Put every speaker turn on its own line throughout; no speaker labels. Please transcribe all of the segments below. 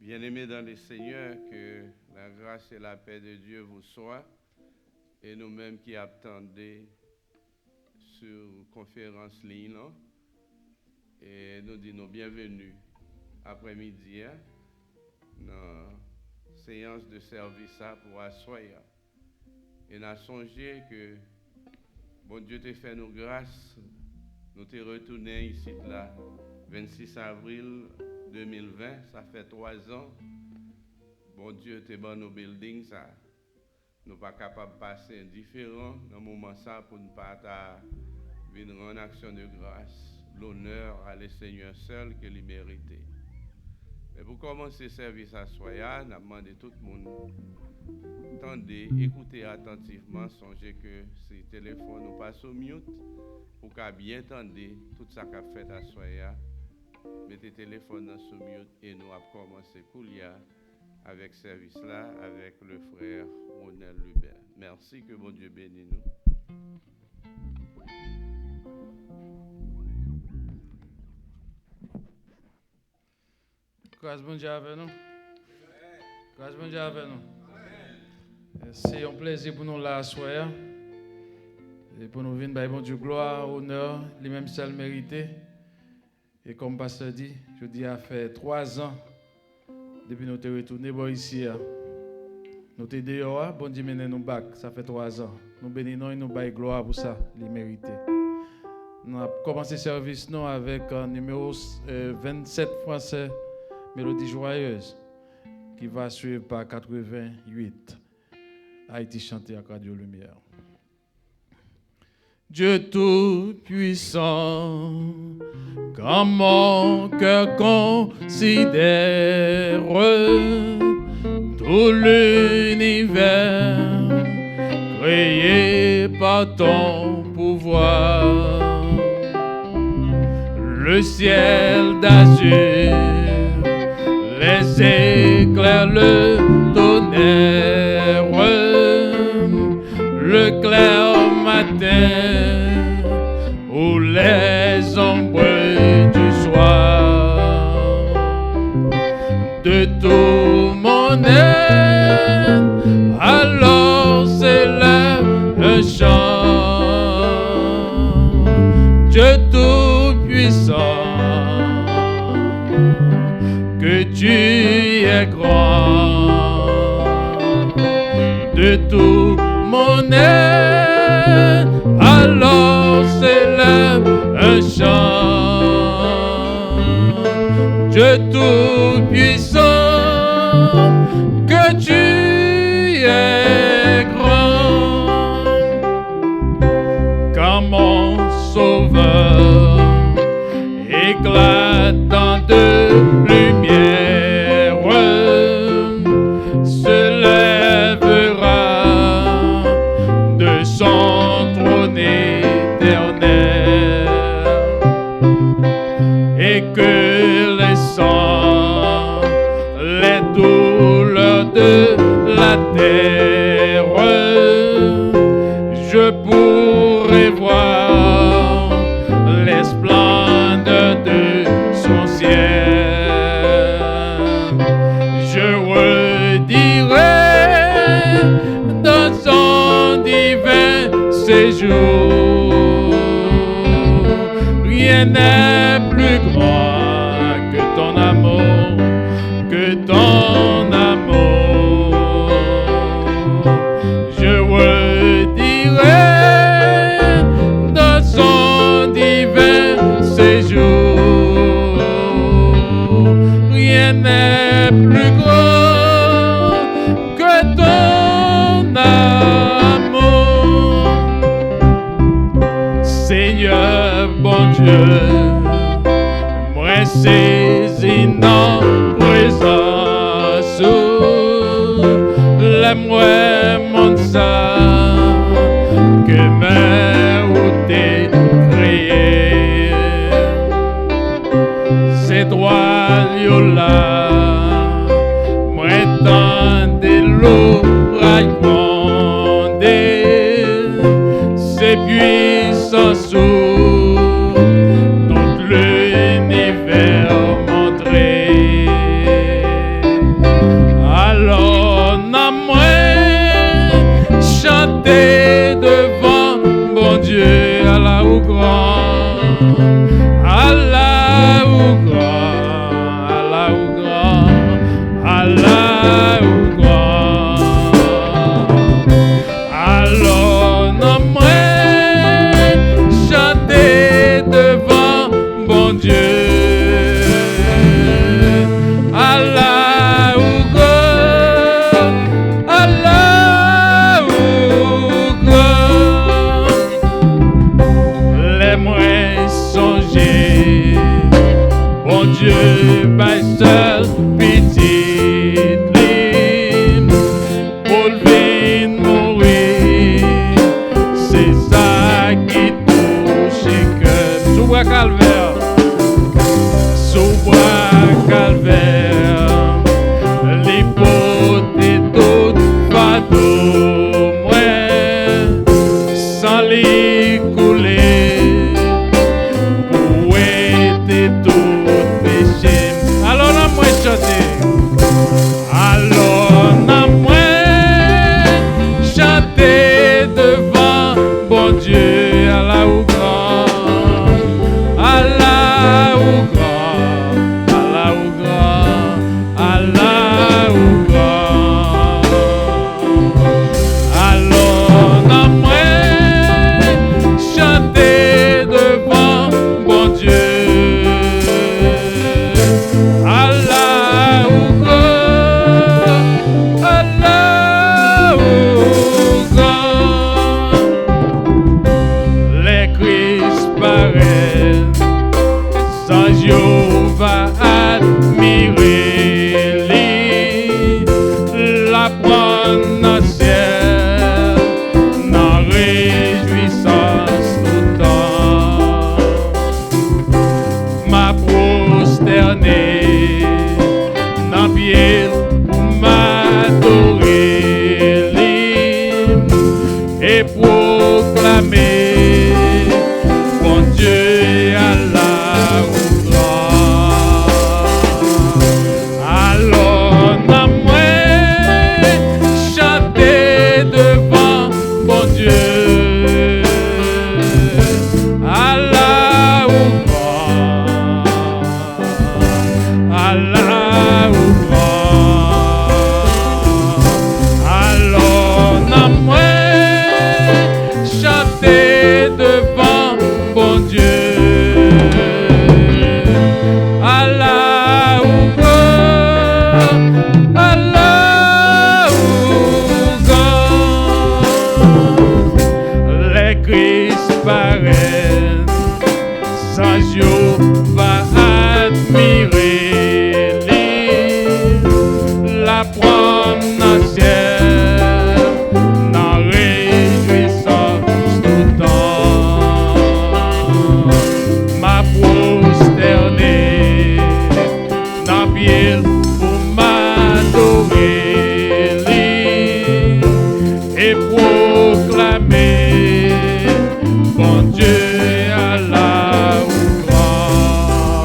Bien-aimés dans le Seigneur, que la grâce et la paix de Dieu vous soient, et nous-mêmes qui attendons sur conférence ligne, et nous disons bienvenue après-midi dans la séance de service pour asseoir. Et nous avons songé que bon Dieu te fait nous grâce, nous te retournons ici là, 26 avril 2020, ça fait 3 ans. Bon Dieu te donne nos buildings, ça. Nous ne sommes pas capables de passer indifférents dans le moment ça pour ne pas venir en action de grâce. L'honneur à le Seigneur seul que lui mérite. Mais pour commencer le service à Soya, nous demandons tout le monde, attendez, écoutez attentivement, songez que si le téléphone nous passe au mute, pour qu'à bien entendre tout ça qu'a fait à Soya. Mettez le téléphone dans ce mute et nous avons commencé Koulia avec ce service là avec le frère Ronel Lubert. Merci, que bon Dieu bénisse nous.
Grâce bon Dieu avec nous. Grâce bon Dieu avec nous. C'est un plaisir pour nous là soir. Et pour nous venir, bon Dieu, gloire, honneur, les mêmes seuls mérités. Et comme pasteur dit, je dis, a fait 3 ans depuis nous sommes retournés ici. Nous sommes dehors, bon Dieu, nous back, ça fait 3 ans. Nous bénissons et nous baillons gloire pour ça, les mérités. Nous avons commencé le service nous, avec un numéro 27 français, Mélodie Joyeuse, qui va suivre par 88. Haïti chanté à Radio Lumière. Dieu Tout-Puissant, quand mon cœur considère tout l'univers créé par ton pouvoir, le ciel d'azur, les éclairs, le tonnerre, le clair matin ou les ombres du soir, de tout mon être, alors s'élève un chant. Dieu Tout-Puissant, que tu es grand, de tout mon être, alors s'élève un chant. Dieu Tout-Puissant, que tu es grand, quand mon Sauveur éclatant de lumière se lèvera de son trône éternel, et que les sangs, les douleurs de la terre, je pourrai voir les splendeurs de son ciel. Je redirai dans son divin séjour, rien n'est plus grand que ton amour, que ton amour. Je redirai dans son divin séjour, rien n'est plus grand que ton amour. Seigneur bon Dieu, moi saisi dans présence, l'aime-moi mon sang, que mais où t'es créé, c'est toi là, moi tant de l'oreille grondée, c'est puissant sous tout l'univers montré. seul petit lim pour le mourir. C'est ça qui touche que sous bois calvaire, sous bois calvaire, l'hypothèse toute fardeau, moi, sans les couler, pour être tout péché. Alors, on a moins chanté. Alors, on a moins chanté devant bon Dieu, Allah ou grand, Allah ou grand, Allah ou grand, Allah ou grand. Alors, on a moins chanté devant bon Dieu. Allah ou grand, Allah ou grand. Les Christ paraissent, sans Jéhovah admirer lui, la prendre dans le ciel, dans réjouissance tout le temps. Ma prosternée, dans pied pour m'adorer lui, et proclamer bon Dieu Allah ou grand. Alors n'a moins chanté devant bon Dieu, Allah ou grand, Allah ou grand. Alors n'a moins chanté devant bon Dieu, Allah ou grand, Allah ou grand. Les Christ paraissent, sans Jéhovah admirer lui, la prendre dans le ciel, dans réjouissance tout le temps. Ma prosternée, dans pied pour m'adorer lui, et proclamer bon Dieu Allah ou grand.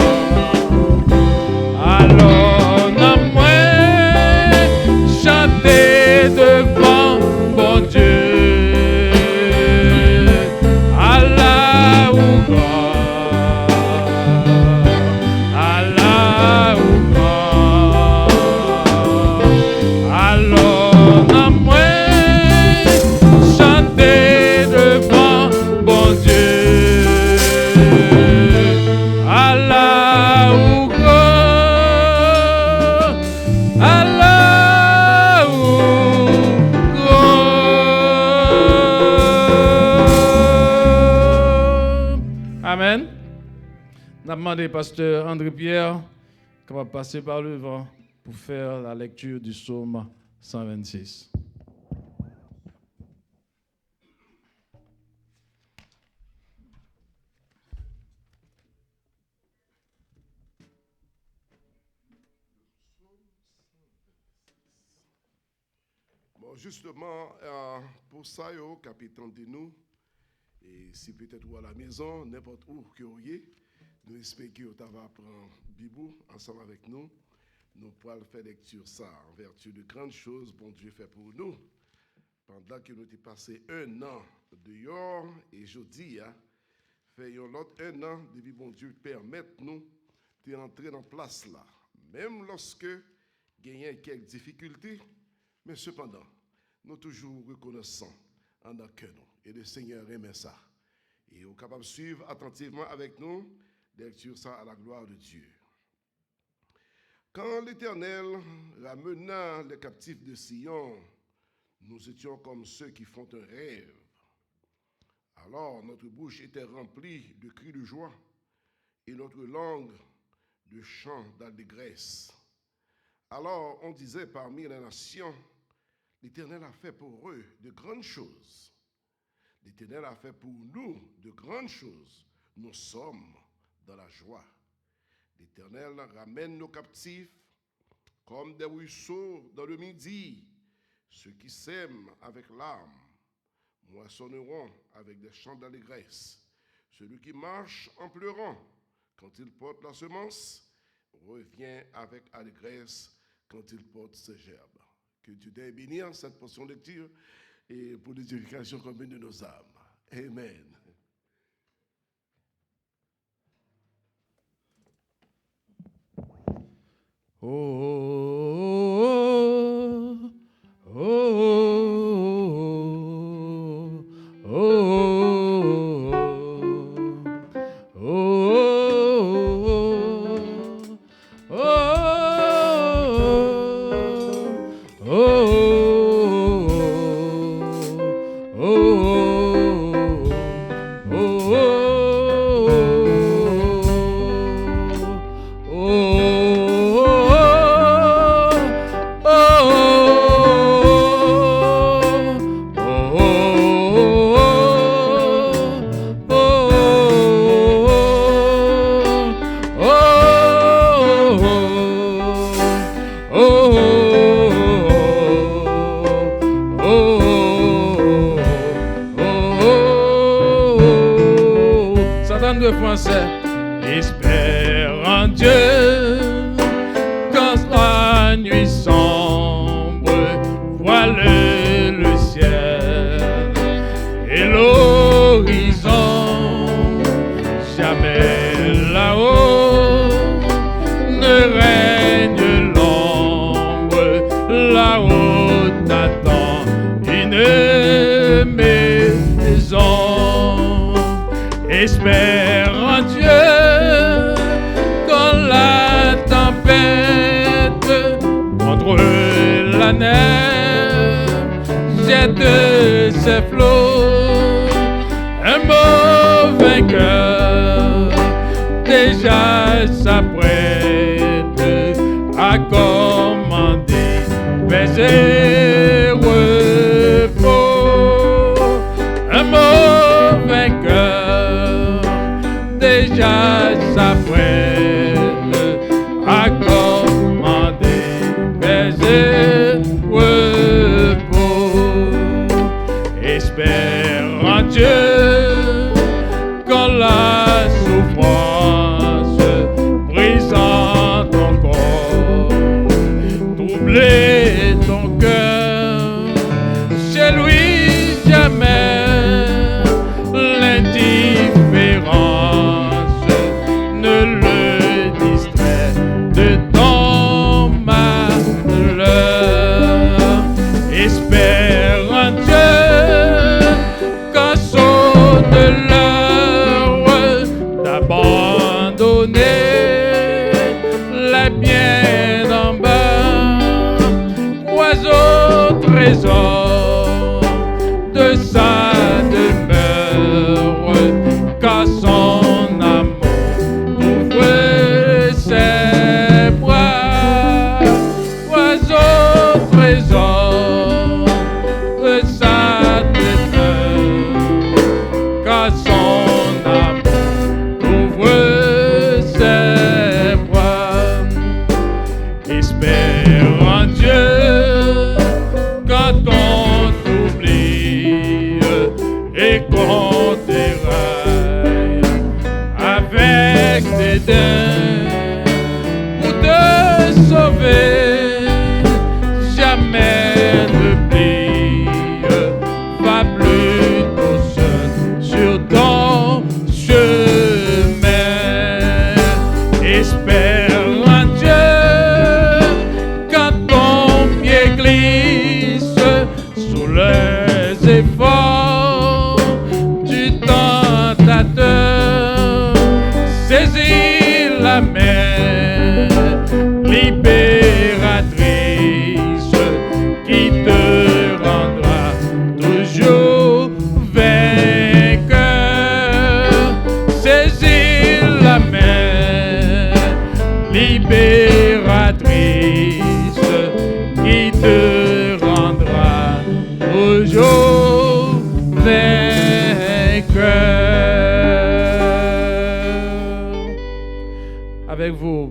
Alors n'a moins chanté devant bon Dieu, Allah ou grand, Allah ou grand. Alors n'a moins chanté devant bon Dieu, Allah ou grand, Allah ou grand. Amen. On a demandé pasteur André Pierre capable de passer par le vent pour faire la lecture du psaume 126.
Bon, justement, pour ça, yo, capitaine de nous, et si peut-être ou à la maison, n'importe où que vous soyez, nous espérons que vous allez prendre Bibou ensemble avec nous. Nous pourrons faire lecture ça en vertu de grandes choses bon Dieu fait pour nous. Pendant que nous avons passé un an dehors, et jeudi, faisons l'autre un an depuis bon Dieu permettre nous d'entrer dans place là. Même lorsque il y a quelques difficultés, mais cependant, nous toujours reconnaissants en notre cœur. Et le Seigneur aime ça. Et vous êtes capable de suivre attentivement avec nous, lecture ça à la gloire de Dieu. Quand l'Éternel ramena les captifs de Sion, nous étions comme ceux qui font un rêve. Alors notre bouche était remplie de cris de joie et notre langue de chants d'allégresse. Alors on disait parmi les nations, l'Éternel a fait pour eux de grandes choses. L'Éternel a fait pour nous de grandes choses. Nous sommes dans la joie. L'Éternel ramène nos captifs comme des ruisseaux dans le midi. Ceux qui sèment avec larmes moissonneront avec des chants d'allégresse. Celui qui marche en pleurant quand il porte la semence revient avec allégresse quand il porte ses gerbes. Que Dieu t'ait béni en cette portion de lecture et pour l'édification commune de nos âmes. Amen.
De français, espère en Dieu quand la nuit sombre voile le ciel et l'horizon, jamais là-haut ne règne l'ombre, là-haut t'attend une maison. Espère en Dieu quand la tempête contre la neige jette ses flots. Un mauvais cœur déjà s'apprête à commander paix et repos. Un mauvais cœur déjà s'apprête à commander paix et repos. Espère en Dieu quand la souffrance brisant ton corps, troubler ton cœur, chez lui jamais l'indifférence ne le distrait de ton malheur. Espère en Dieu quand sonne l'heure d'abandonner les biens d'en bas. Crois au trésor de sa demeure, car son amour ouvre ses bras. Crois au trésor de sa demeure, car son amour ouvre ses bras. Espère en Dieu quand on t'oublie et qu'on déraille avec dédain pour te sauver. Jamais ne plie, va plutôt seul sur ton chemin. Espère en Dieu quand ton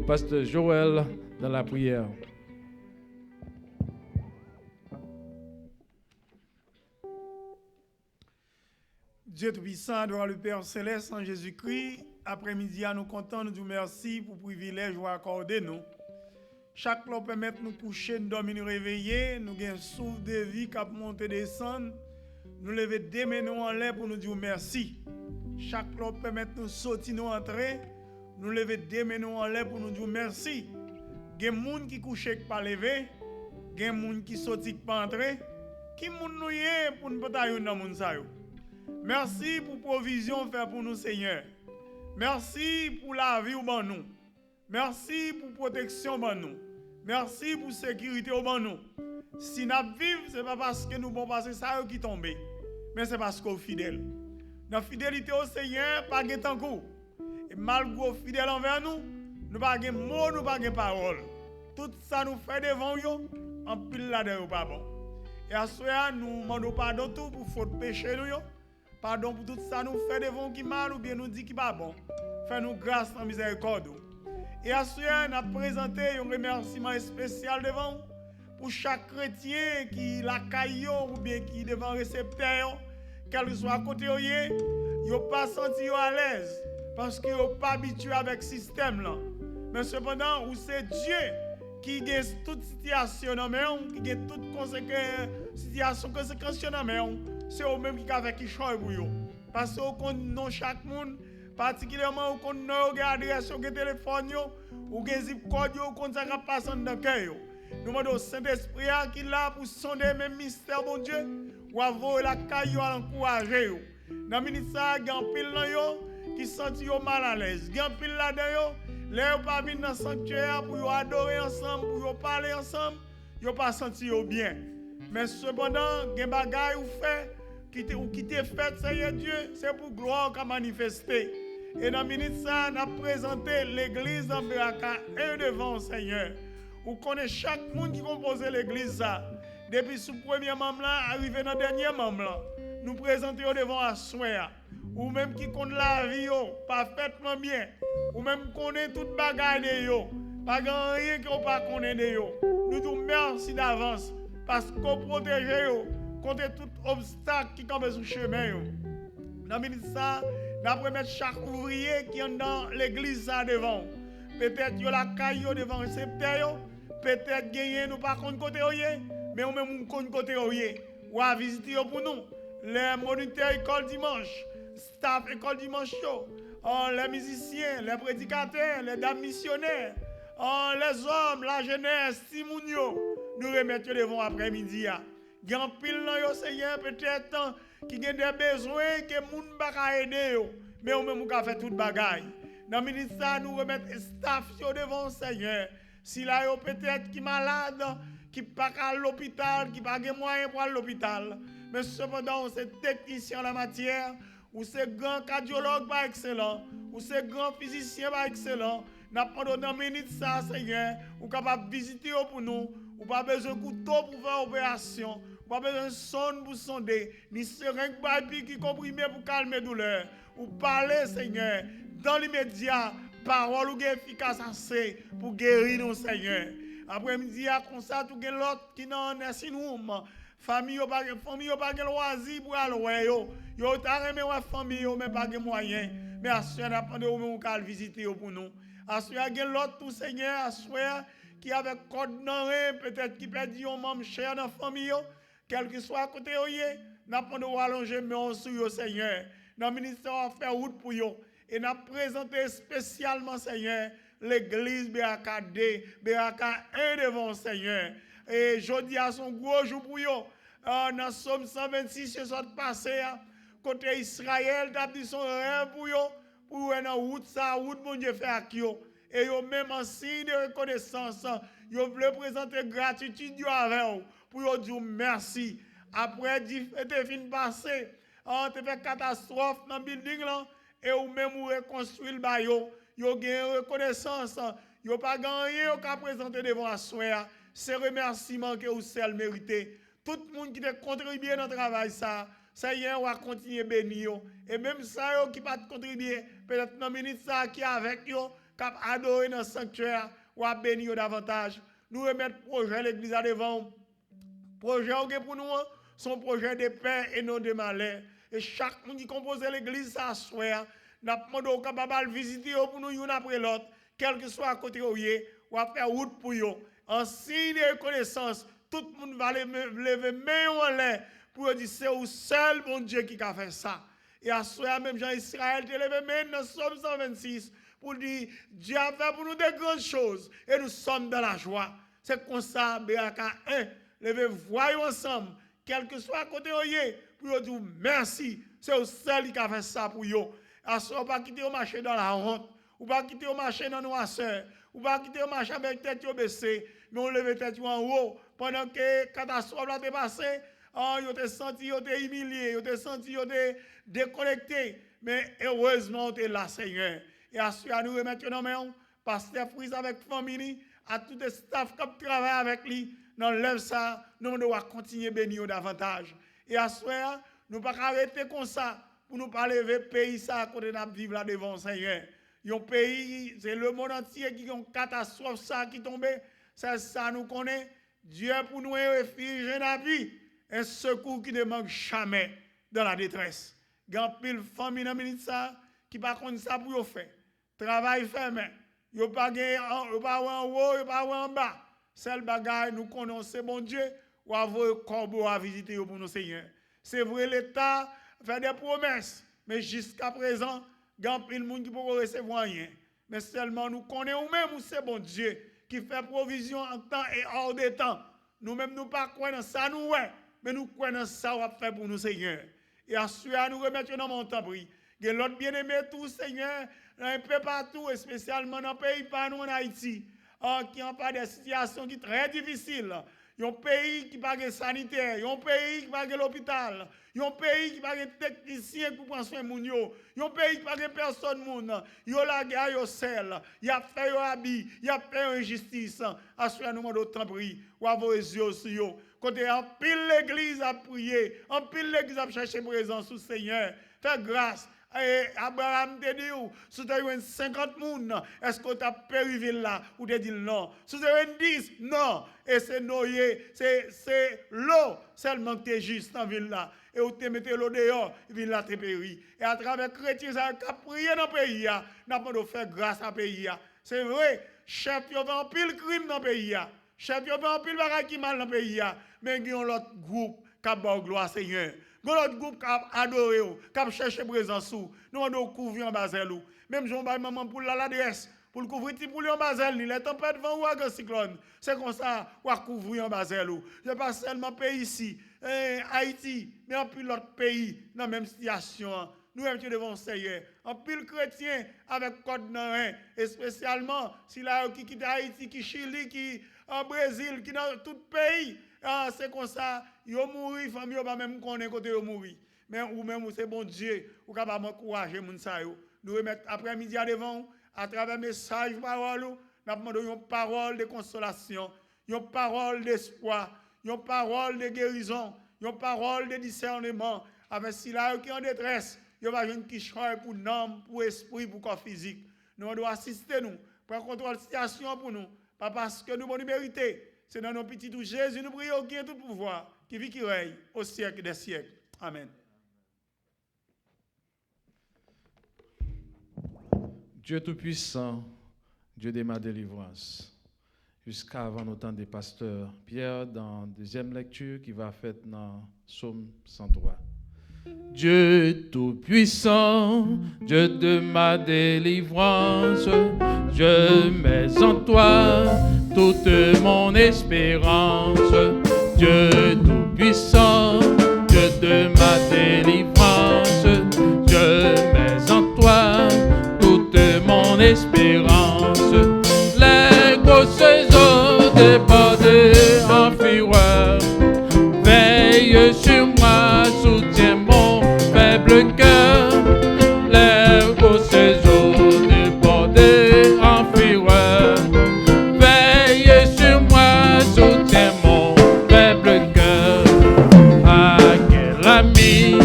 pasteur Joël dans la prière.
Dieu Tout-Puissant, devant le Père Céleste en Jésus-Christ, après-midi, nous comptons, nous disons merci pour le privilège vous accorder nous. Chaque jour permet nous coucher, nous dormir, nous réveiller, nous avons un souffle de vie qui a monté et descendre. Nous lever des mains en l'air pour nous dire merci. Chaque jour permet nous sortir, nous entrer, nous lever des mains en l'air pour nous dire merci. Il y a des gens qui couchent qui pas lever, il y a des gens qui sortent qui pas entrer. Qui moun nous y pour nous pas dans moun sa yo. Merci pour provision fait pour nous, Seigneur. Merci pour la vie au ban nous. Merci pour protection ban nous. Merci pour sécurité au ban nous. Si nous vivons, ce n'est pas parce que nous pouvons passer ça qui tombe, mais c'est parce qu'on est fidèle. Dans la fidélité au Seigneur, pas de temps court. Et malgré fidèle envers nous, nous pas de mots, nous pas de paroles. Tout ça nous fait devant nous, en pile là-dedans, pas bon. Et à ce moment, nous demandons pardon tout pour faute péché nous. Pardon pour tout ça nous fait devant qui mal ou bien nous dit qui pas bon. Fais-nous grâce en miséricorde. Et à ce moment, nous avons présenté un remerciement spécial devant vous pour chaque chrétien qui la caillou ou bien qui devant récepteur, quel que soit à côté il n'a pas senti à l'aise parce qu'il n'a pas habitué avec le système là. Mais cependant, c'est Dieu qui gagne toute situation dans le qui gagne toute situation conséquence dans le c'est eux-mêmes qui ont fait qui choix pour eux. Parce que nous chaque monde, particulièrement au nous adresse sur le téléphone, ou le zip code, ou qu'on ça passe dans le cœur. Nous demandons au Saint-Esprit qui est là pour sonder mes mystères, bon Dieu, ou avoir la caillou à l'encourager. Dans le ministère, il y a un pile qui sentent mal à l'aise. Il y a un pile là-dedans, les gens pas venir dans le sanctuaire pour adorer ensemble, pour parler ensemble, ils n'ont pas senti bien. Mais cependant, il y a des bagages qui te fait, Seigneur Dieu, c'est pour gloire qu'a manifesté. Et dans le ministère, on a présenté l'église dans Beraka et devant, Seigneur. Vous connaissez chaque monde qui compose l'église. Depuis ce premier membre là, arrivé dans le dernier membre là, nous présentons devant la soirée. Ou même qui connaît la vie parfaitement bien. Ou même connaît toute bagaille de yo. Pas rien qu'on pas connaît de yo. Nous disons merci d'avance parce qu'on protège yo contre tout obstacle qui tombe sur le chemin. Dans le ministère, nous avons mettre chaque ouvrier qui est dans l'église devant. Peut-être yo la caillou devant le récepteur. Peut-être gagner nous pas contre côté mais ou même contre côté ou à visiter pour nous. Les moniteurs école dimanche, staff école dimanche, les musiciens, les prédicateurs, les dames missionnaires, les hommes, la jeunesse, Timounio, nous remettons devant après-midi. Il y a un pile dans Seigneur peut-être qui a des besoins que les gens ne peuvent aider, mais nous même faire toute bagaille. Dans le ministère, nous remettons staff devant Seigneur. Si là, peut-être qui est malade, qui n'est pas à l'hôpital, qui n'a pas de moyens pour aller à l'hôpital, mais cependant, c'est technicien en la matière, ou c'est grand cardiologue pas excellent, ou c'est grand physicien pas excellent, n'a pas dans minute ça, Seigneur, ou capable de visiter pour nous, ou pas besoin de couteau pour faire opération, ou pas besoin de sonde pour sonder, ni seringue qui comprimé pour calmer douleur, ou parler, Seigneur, dans l'immédiat, parole ou efficace assez pour guérir nos Seigneur. Après-midi, comme ça, tout le monde qui n'a pas de famille, pas de loisir pour aller yo. Yo ta remet wa famille mais pas de moyens. Mais à ce moment on même qu'à visiter pour nous. À ce moment l'autre tout Seigneur à ce qui avec code dans peut-être qui perdu un membre cher dans famille, quel que soit à côté oyé, n'a pas de allonger mais sur yo Seigneur. Dans ministère on faire route pour yo et n'a présenté spécialement Seigneur l'église BAKD, Beraka 1 devant Seigneur. Et jeudi à son gros jour pour yo. Dans Somme 126, ce soit passé, côté Israël, t'as dit son rêve pour yo, pour une route, ça, route, mon Dieu fait à yo. Et yo même en signe de reconnaissance, yo voulait présenter gratitude avec vous, pour yo dire merci. Après, t'es fin passé, t'es fait catastrophe dans le building là, et ou même ou reconstruire le baillot, yo gagne reconnaissance, yo pas gagné, yo qu'à présenter devant la soirée. C'est remerciement que vous seul méritez. Tout le monde qui a contribué dans le travail, ça y est, on va continuer à bénir. Et même ça, qui pas contribué, peut-être dans le ministère qui est avec vous, cap adorer dans le sanctuaire, ou à bénir davantage. Nous remettre projet l'église à devant. Projet pour nous, son projet de paix et non de malheur. Et chaque monde qui compose l'église, ça soit, nous demandons capable de visiter pour nous, une après l'autre, quel que soit à côté où y ou à faire route pour eux. En signe de reconnaissance, tout le monde va lever main en l'air pour dire c'est au seul bon Dieu qui a fait ça. Et à ce moment même Jean Israël te levé main dans Somme 126 pour dire Dieu a fait pour nous de grandes choses et nous sommes dans la joie. C'est comme ça, Béaka 1, levez voyons ensemble, quel que soit à côté où y pour dire merci, c'est au seul qui a fait ça pour vous. À ce moment, pas quitter au marché dans la honte, ou pas quitter au marché dans noirceur, ou pas quitter au marché avec tête baissée, mais on lève tête en haut. Pendant que la catastrophe a passé, vous avez senti, vous avez humilié, vous avez senti, vous avez déconnecté. Mais heureusement, vous êtes là, Seigneur. Et à ce moment, nous remettons nos mains, pasteur Frise avec famille, à tout le staff qui travaille avec lui, dans l'œuvre ça, nous devons continuer à bénir davantage. Et à ce moment, nous ne pouvons pas arrêter comme ça, pour nous pas lever le pays ça, à côté de vivre là devant, Seigneur. Un pays, c'est le monde entier qui a une catastrophe ça qui tombe. C'est ça nous connaît. Dieu pour nous est refuge dans la vie. Un secours qui ne manque jamais dans la détresse. Il y a pile famille dans le ça qui pas connaît ça pour faire. Travail fermé. Il n'y a pas en haut, il n'y a pas en bas. Seul bagaille nous connaissons bon Dieu ou avoir corbeau à visiter pour nous Seigneur. C'est vrai l'État fait des promesses, mais jusqu'à présent, il y a pile monde qui peut recevoir rien. Mais seulement nous connaissons même c'est bon Dieu qui fait provision en temps et hors de temps. Nous-mêmes, nous ne pas croire dans ça, nous, ouais, mais nous croyons dans ça, on va faire pour nous, Seigneur. Et à ce moment, nous remettons dans mon temps, il y a l'autre bien-aimé, tout, Seigneur, un peu partout, et spécialement dans le pays, pas nous en Haïti, qui ont pas des situations qui sont très difficiles. Il y a un pays qui n'a pas de sanitaire, il y a un pays qui n'a pas de l'hôpital, il y a un pays qui n'a pas de technicien pour prendre soin de nous, il y a un pays qui n'a pas de personne, il y a la guerre, il y a celle, il y a fait un habit, il y a fait injustice. À ce moment, nous demandons autant de prier, ou à vos yeux sur eux. Quand en pile l'église a prié, en pile l'église a cherché présence sous Seigneur, fais grâce. Et Abraham te dit, si tu as 50 personnes, est-ce que tu as périville là? Ou tu dit non. Si tu as 10, non. Et c'est noyé, c'est l'eau seulement que tu es juste dans la ville là. Et où tu mets l'eau dehors, la ville là te périt. Et à travers les chrétiens qui ont prié dans le pays, nous avons fait grâce à pays. C'est vrai, chef, il y a un pile crime dans le pays. Chef, il y a un pile bagaille qui mal dans le pays. Mais il y a un autre groupe qui a gloire Seigneur. L'autre groupe qui a adoré, qui a cherché présence, nous avons couvert en Basel. Même si on a maman pour l'adresse, pour le couvrir pour lui en Basel, les tempêtes vont ou un cyclone. C'est comme ça, on va couvrir en Basel. Je ne pas seulement pays ici, Haïti, mais en plus l'autre pays, dans la même situation. Nous sommes devant Seigneur. En pile chrétien avec code nain, et spécialement si là qui quitte Haïti, qui Chili, qui en Brésil, qui dans tout pays. Ah, c'est comme ça, ils mourent, famille va même connaître côté ils mourent. Mais ou même c'est bon Dieu, ou capable encourager moun sa yo. Nous remettre après-midi à devant à travers message parole, nous demandons une parole de consolation, une parole d'espoir, une parole de guérison, une parole de discernement avec si là qui en détresse, il va une qui choisit pour l'âme, pour esprit, pour corps physique. Nous devons assister nous, prendre contrôle de la situation pour nous, pas parce que nous bonnes mériter. C'est dans nos petits tout Jésus, nous prions qui a tout pouvoir, qui vit, qui règne au siècle des siècles. Amen.
Dieu Tout-Puissant, Dieu de ma délivrance. Jusqu'à avant notre des pasteurs Pierre, dans la deuxième lecture qui va faite dans Psaume 103. Dieu Tout-Puissant, Dieu de ma délivrance, je mets en toi toute mon espérance. Dieu Tout-Puissant, Dieu de ma délivrance, je mets en toi toute mon espérance. Les grosses eaux débordées en fureur, veille sur moi, soutiens mon faible cœur. Les grosses eaux débordées en fureur, veille sur moi, soutiens mon faible cœur. Ah, quel ami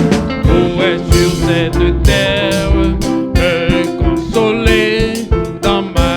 pourrait sur cette terre me consoler dans ma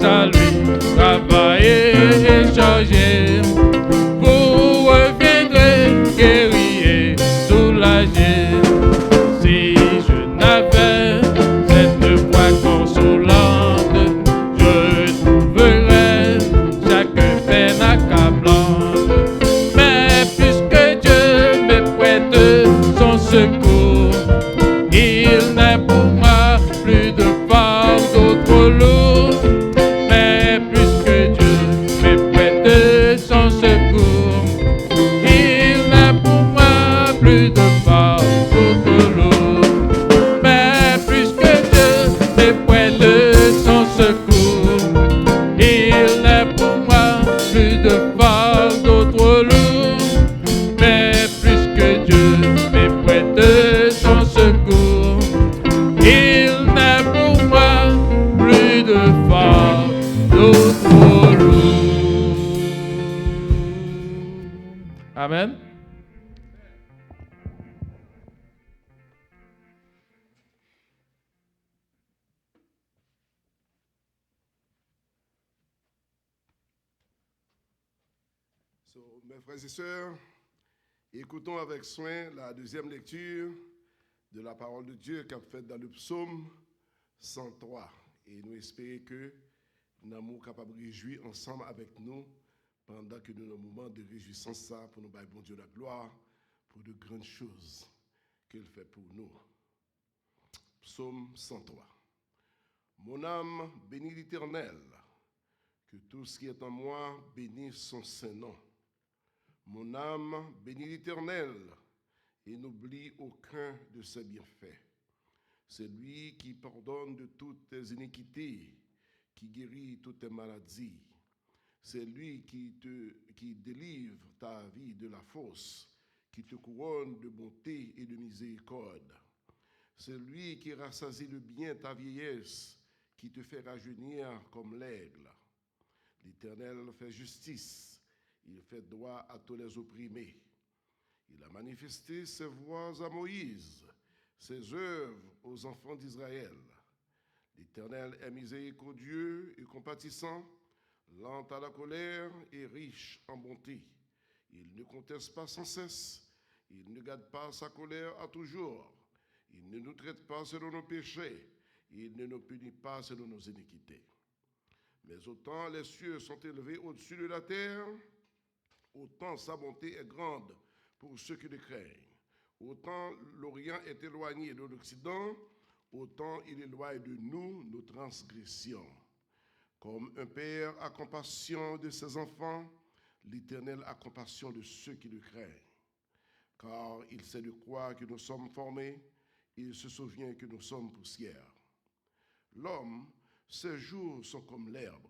grâce à lui, travaillez et chargez. Vous reviendrez guéri et soulagé. Si je n'avais cette voix consolante, je trouverais chaque peine accablante. Mais puisque Dieu me prête son secours, il n'est pour moi plus de fardeau trop lourd. Mais puisque Dieu me prête son secours, il n'est pour moi plus de fardeau trop lourd. Mais puisque Dieu me prête son secours, il n'est pour moi plus de fardeau trop lourd. Mais puisque Dieu me prête son secours, il n'est pour moi plus de fardeau trop lourd. Amen.
Mes frères et sœurs, écoutons avec soin la deuxième lecture de la parole de Dieu qu'a faite dans le psaume 103. Et nous espérons que nous sommes capables de réjouir ensemble avec nous pendant que nous avons un moment de réjouissance ça pour nous bailler bon Dieu la gloire pour de grandes choses qu'il fait pour nous. Psaume 103. Mon âme bénit l'Éternel, que tout ce qui est en moi bénisse son saint nom. Mon âme bénit l'Éternel et n'oublie aucun de ses bienfaits. C'est lui qui pardonne de toutes tes iniquités, qui guérit toutes tes maladies. C'est lui qui délivre ta vie de la fosse, qui te couronne de bonté et de miséricorde. C'est lui qui rassasie de bien ta vieillesse, qui te fait rajeunir comme l'aigle. L'Éternel fait justice, il fait droit à tous les opprimés. Il a manifesté ses voies à Moïse, ses œuvres aux enfants d'Israël. L'Éternel est miséricordieux et compatissant, lent à la colère et riche en bonté. Il ne conteste pas sans cesse, il ne garde pas sa colère à toujours. Il ne nous traite pas selon nos péchés, il ne nous punit pas selon nos iniquités. Mais autant les cieux sont élevés au-dessus de la terre, autant sa bonté est grande pour ceux qui le craignent. Autant l'Orient est éloigné de l'Occident, autant il éloigne de nous nos transgressions. Comme un père a compassion de ses enfants, l'Éternel a compassion de ceux qui le craignent. Car il sait de quoi que nous sommes formés, il se souvient que nous sommes poussière. L'homme, ses jours sont comme l'herbe,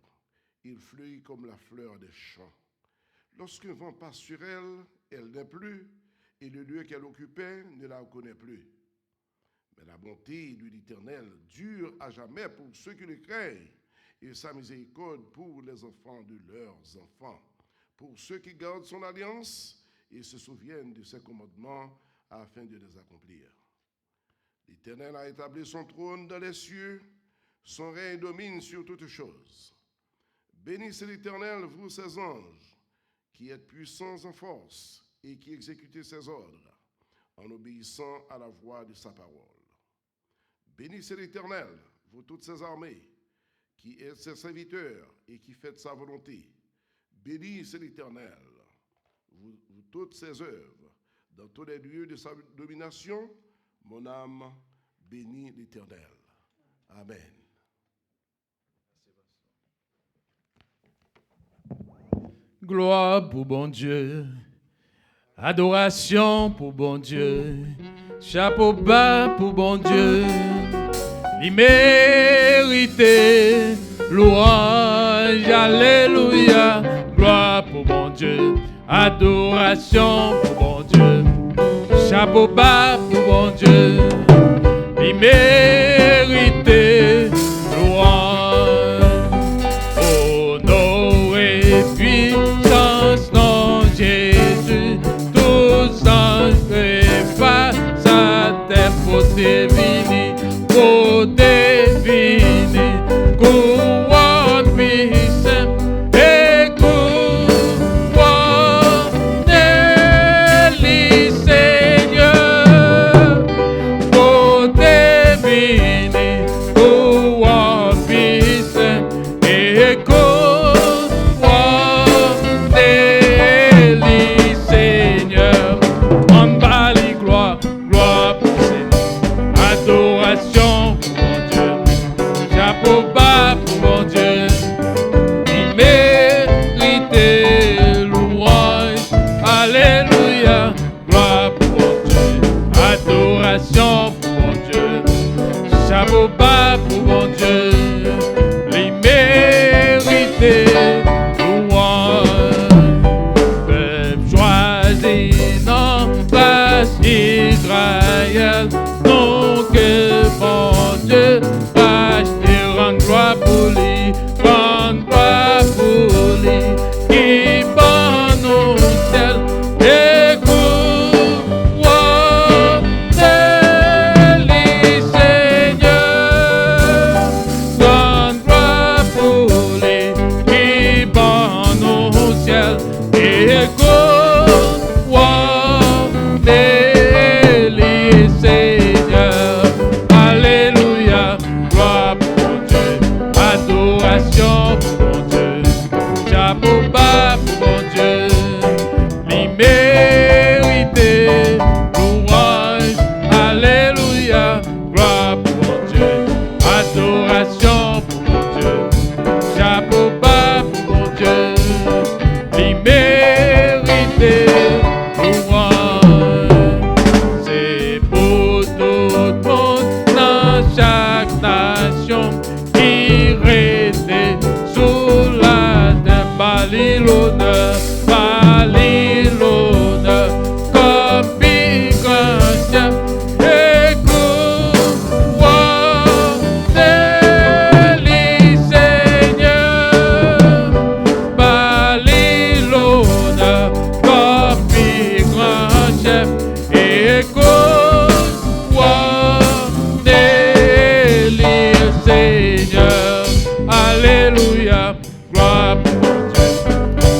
il fleurit comme la fleur des champs. Lorsqu'un vent passe sur elle, elle n'est plus, et le lieu qu'elle occupait ne la reconnaît plus. Mais la bonté de l'Éternel dure à jamais pour ceux qui le craignent, et sa miséricorde pour les enfants de leurs enfants, pour ceux qui gardent son alliance et se souviennent de ses commandements afin de les accomplir. L'Éternel a établi son trône dans les cieux, son règne domine sur toutes choses. Bénissez l'Éternel, vous ses anges, qui êtes puissants en force et qui exécutez ses ordres en obéissant à la voix de sa parole. Bénissez l'Éternel, vous toutes ses armées, qui êtes ses serviteurs et qui faites sa volonté. Bénissez l'Éternel, vous toutes ses œuvres, dans tous les lieux de sa domination. Mon âme bénit l'Éternel. Amen.
Gloire pour bon Dieu, adoration pour bon Dieu, chapeau bas pour bon Dieu, immérité, louange, alléluia, gloire pour bon Dieu, adoration pour bon Dieu, chapeau bas pour bon Dieu, immérité, louange, honneur et puissance, non Jésus, tous anges face à tes beautés vini, couronne chapeau bas pour mon Dieu. Il mérite louange. Alléluia. Gloire pour mon Dieu. Adoration pour mon Dieu. Chapeau bas pour mon Dieu. Il mérite louange. Peuple choisi dans place Israël. Donc mon Dieu, racheter, rendre gloire pour lui, rendre gloire pour lui, qui bon nous tel, écoute, Seigneur, rendre gloire pour lui, qui bon nous ciel, écoute, Seigneur, alléluia, gloire pour mon Dieu, adoration pour mon Dieu, chapeau bas pour mon Dieu, l'immérité, louange, alléluia, gloire pour mon Dieu, adoration pour mon Dieu, chapeau bas pour mon Dieu, l'immérité, chaque nation qui restait sous la terre, Bali l'honneur, comme grand chef. Écoute, Seigneur, Bali l'honneur, comme grand chef. Écoute, Seigneur, alléluia, gloire pour mon Dieu,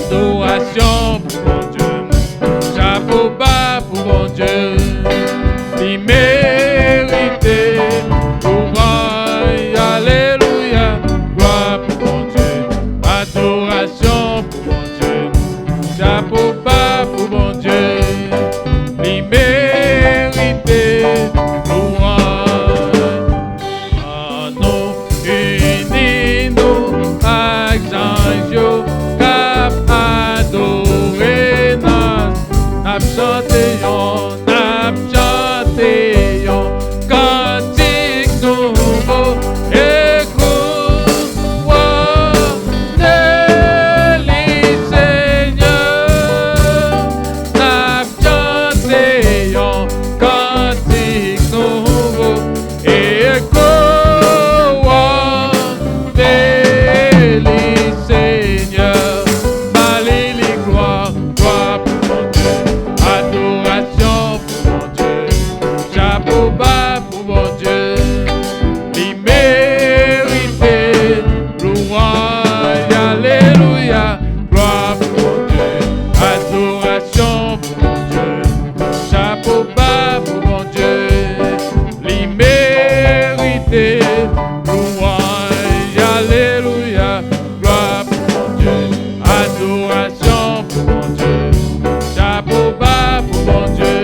adoration pour mon Dieu, chapeau bas pour mon Dieu, l'immérité, louange, alléluia, gloire pour mon Dieu, adoration pour mon Dieu, chapeau bas pour mon Dieu, l'immérité, Chantéons, cantique nouveau, écoute, Seigneur, chantéons, cantique nouveau, écoute, Seigneur, Alléluia, gloire, gloire pour mon Dieu, adoration pour mon Dieu, chapeau bas pour mon Dieu, l'immérité, louange, alléluia, gloire pour mon Dieu, adoration pour mon Dieu, chapeau bas pour mon Dieu, l'immérité, louange, alléluia, gloire pour mon Dieu, adoration pour mon Dieu, chapeau bas pour mon Dieu,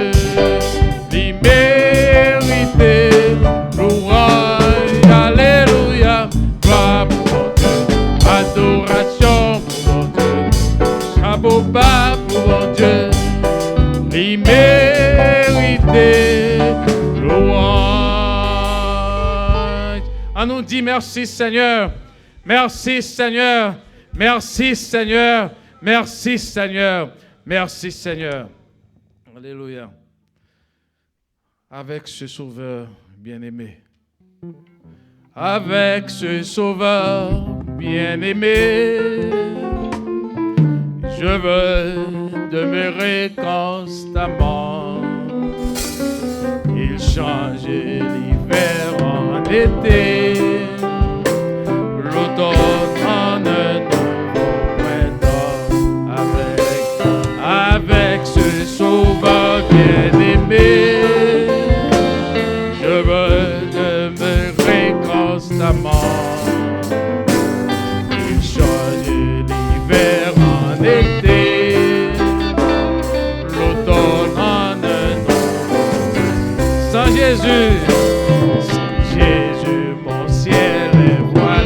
l'immérité, louange, alléluia, gloire pour mon Dieu, adoration pour mon Dieu, chapeau bas pour mon Dieu, l'immérité, louange. On nous dit merci Seigneur, merci Seigneur, merci Seigneur, merci Seigneur, merci Seigneur. Alléluia. Avec ce Sauveur bien-aimé, avec ce Sauveur bien-aimé, je veux demeurer constamment. Il change l'hiver en été, l'automne en un nouveau printemps. Avec ce Sauveur bien-aimé, je veux demeurer constamment. Il change l'hiver en été, l'automne en un nouveau. Sans Jésus, mon ciel est voile.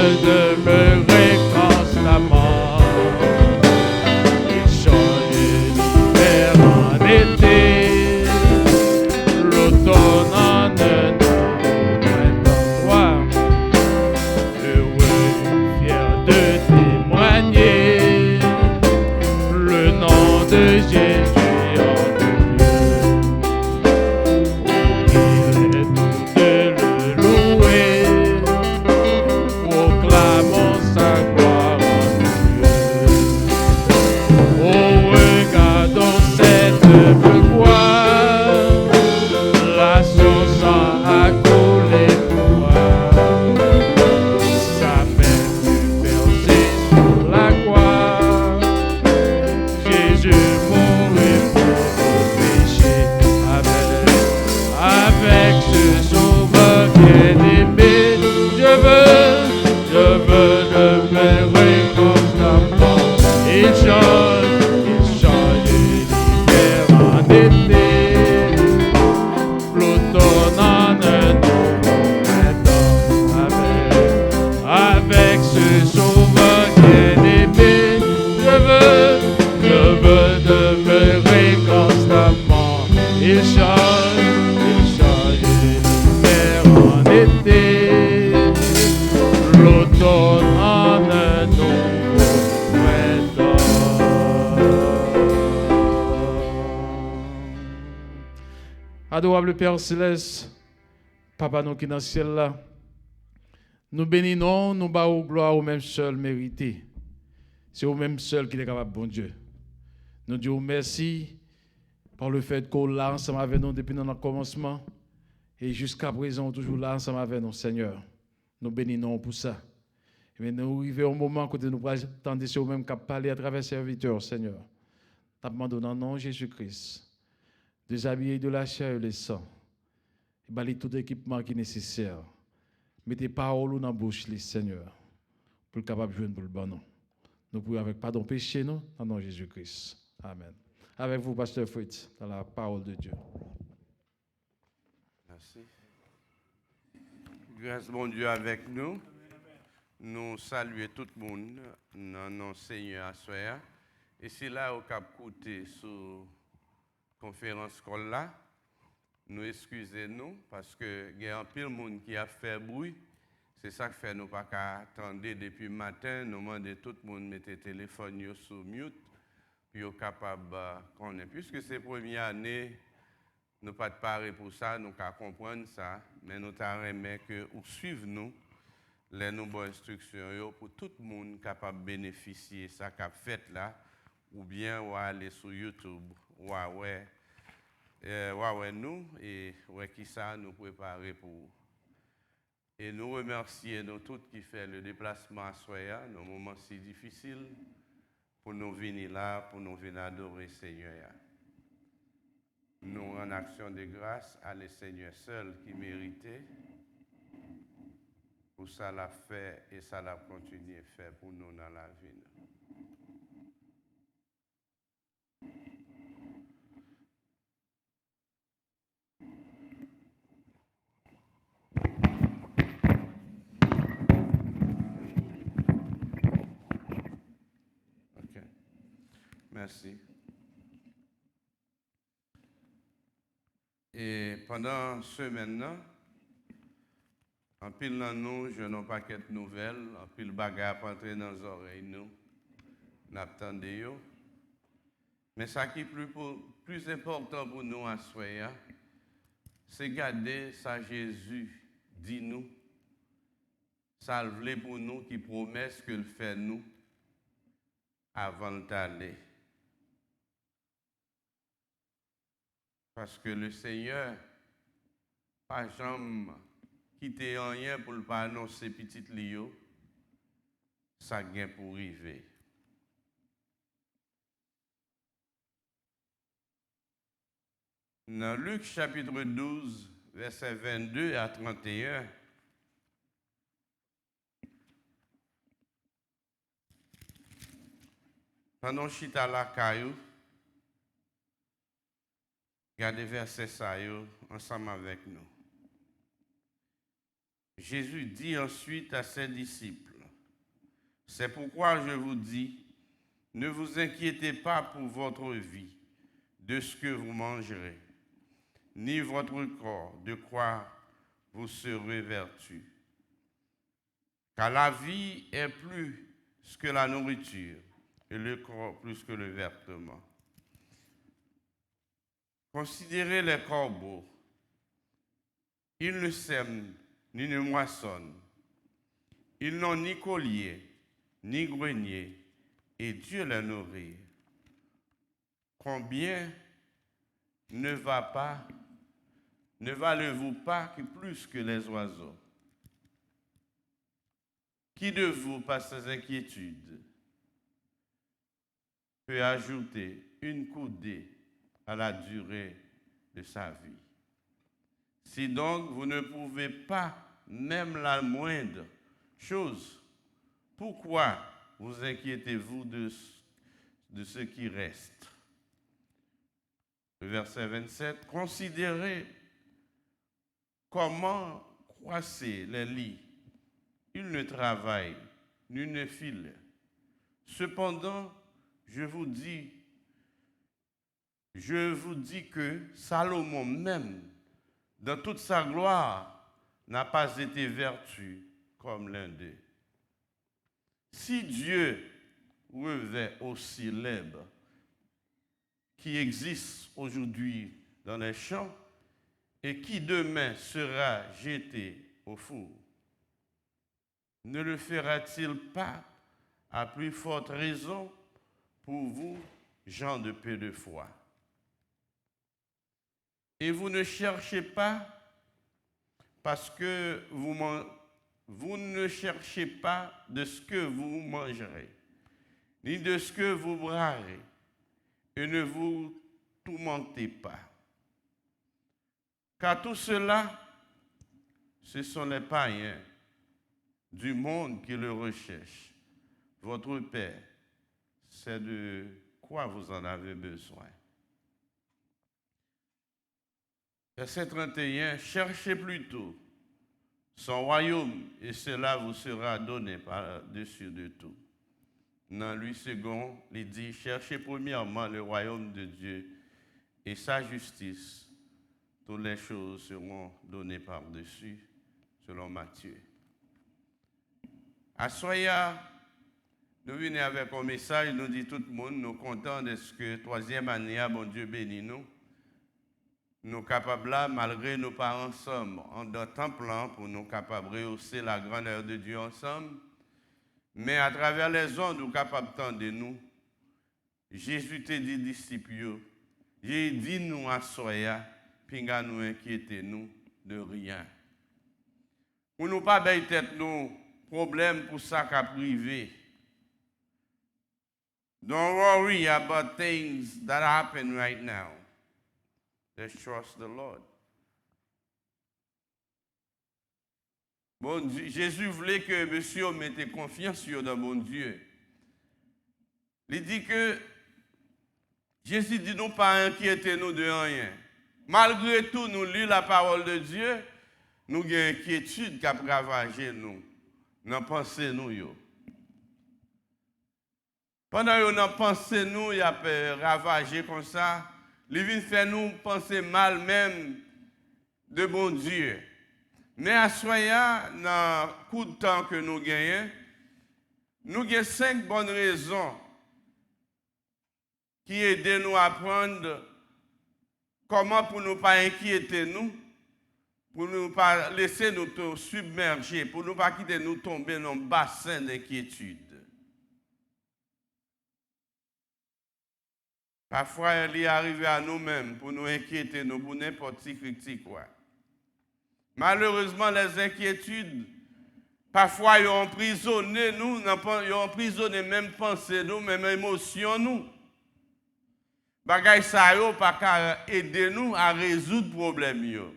veux demeurer constamment. Il change l'hiver en été, l'automne en un printemps. Heureux, fier de témoigner le nom de Jésus. Adorable Père Céleste, Papa nous qui est dans le ciel là, nous bénissons, nous battons gloire au même seul mérité. C'est au même seul qui est capable, bon Dieu. Nous disons merci par le fait qu'on est là ensemble avec nous depuis notre commencement et jusqu'à présent toujours là ensemble avec nous, Seigneur. Nous bénissons pour ça. Mais nous arrivons au moment où nous attendons sur même cap parler à travers serviteurs, Seigneur. Nous demandons dans le nom de Jésus-Christ. Déshabiller de la chair et le sang. Et balayer tout équipement qui est nécessaire. Mettez paroles dans la bouche, Seigneur, pour le capable de jouer pour le bon nom. Nous prions avec pardon péché, nous, dans le nom de Jésus-Christ. Amen. Avec vous, Pasteur Fritz, dans la parole de Dieu.
Merci. Grâce bon Dieu avec nous. Nous saluons tout le monde dans nos Seigneur à soir. Et c'est là au cap côté sur conférence scolaire là, nous excusez-nous parce que il y a un pile monde qui a fait bruit. C'est ça que fait nous pas attendre depuis le matin, nous demandons tout le monde mettre le téléphone sur mute puis au capable connaître. Puisque c'est la première année, nous pas de parler pour ça, nous qu'à comprendre ça, mais nous t'aimerais que ou suivre nous les nos bonnes instructions pour tout le monde capable de bénéficier de ça qu'a fait là ou bien ou aller sur YouTube. Ouais, nous et ouais qui ça nous préparer pour et nous remercier nous tous qui fait le déplacement à Soya, nos moments si difficiles pour nous venir là, pour nous venir adorer Seigneur. Nous en action de grâce à le Seigneur seul qui méritait pour ça l'a fait et ça l'a continué à faire pour nous dans la vie. Merci. Et pendant ce semaine, en pile dans nous, je n'ai pas de nouvelles, en pile bagarre pour entrer dans les oreilles, nous n'attendons. Mais ce qui est plus important pour nous à soi, c'est garder ça Jésus dit nous, ça le pour nous qui promet ce qu'il fait nous avant d'aller. Parce que le Seigneur, pas jamais quitté rien pour ne pas annoncer petit Lio, ça vient pour arriver. Dans Luc chapitre 12, versets 22 à 31, pendant chita la caillou, regardez verset ça ensemble avec nous. Jésus dit ensuite à ses disciples, C'est pourquoi je vous dis, ne vous inquiétez pas pour votre vie, de ce que vous mangerez, ni votre corps, de quoi vous serez vêtus. Car la vie est plus que la nourriture, et le corps plus que le vêtement. Considérez les corbeaux. Ils ne sèment ni ne moissonnent. Ils n'ont ni collier, ni grenier, et Dieu les nourrit. Combien ne valez-vous pas que plus que les oiseaux? Qui de vous, par ses inquiétudes, peut ajouter une coudée à la durée de sa vie? Si donc vous ne pouvez pas même la moindre chose, pourquoi vous inquiétez-vous de ce qui reste? Le verset 27, considérez comment croissent les lits. Ils ne travaillent, ni ne filent. Cependant, je vous dis que Salomon même, dans toute sa gloire, n'a pas été vertu comme l'un d'eux. Si Dieu revêt aussi l'herbe qui existe aujourd'hui dans les champs et qui demain sera jetée au four, ne le fera-t-il pas à plus forte raison pour vous, gens de peu de foi? Et vous ne cherchez pas parce que vous ne cherchez pas de ce que vous mangerez, ni de ce que vous boirez, et ne vous tourmentez pas. Car tout cela, ce sont les païens du monde qui le recherchent. Votre Père, c'est de quoi vous en avez besoin. Verset 31, cherchez plutôt son royaume et cela vous sera donné par-dessus de tout. Dans lui second, il dit, cherchez premièrement le royaume de Dieu et sa justice. Toutes les choses seront données par-dessus, selon Matthieu. À Soya, nous venons avec un message, nous dit tout le monde, nous contents de ce que troisième année, bon Dieu bénit nous. Nous capables là, malgré nos parents ensemble, en dans temple pour nous capables de rehausser la grandeur de Dieu ensemble. Mais à travers les ondes, nous capables de nous. Jésus te dit disciples, j'ai dit nous à Soya, puis nous inquiéter nous de rien. Pour nous pas bailler tête nous problème pour ça qu'a privé. Don't worry about things that happen right now. Let's trust the Lord. Bon Dieu, Jésus voulait que monsieur mette confiance dans mon Dieu. Il dit que Jésus dit non pas inquiéter nous de rien. Malgré tout, nous lisons la parole de Dieu, nous avons une inquiétude qui a ravagé nous. Nous pensons nous. Pendant que nous pensons nous, il a ravagé comme ça. Il vient faire nous penser mal même de bon Dieu. Mais à Soya, dans le coup de temps que nous gagnons, nous avons 5 bonnes raisons qui aident nous à apprendre comment pour ne pas inquiéter nous, pour ne pas laisser nous submerger, pour ne pas quitter nous tomber dans un bassin d'inquiétude. Parfois, il est arrivé à nous-mêmes pour nous inquiéter, nous, pour n'importe qui critique. Malheureusement, les inquiétudes, parfois, ils ont emprisonné nous, ils ont emprisonné même pensées nous, même émotions nous. Bagay sa yo pas qu'à aider nous à résoudre le problème.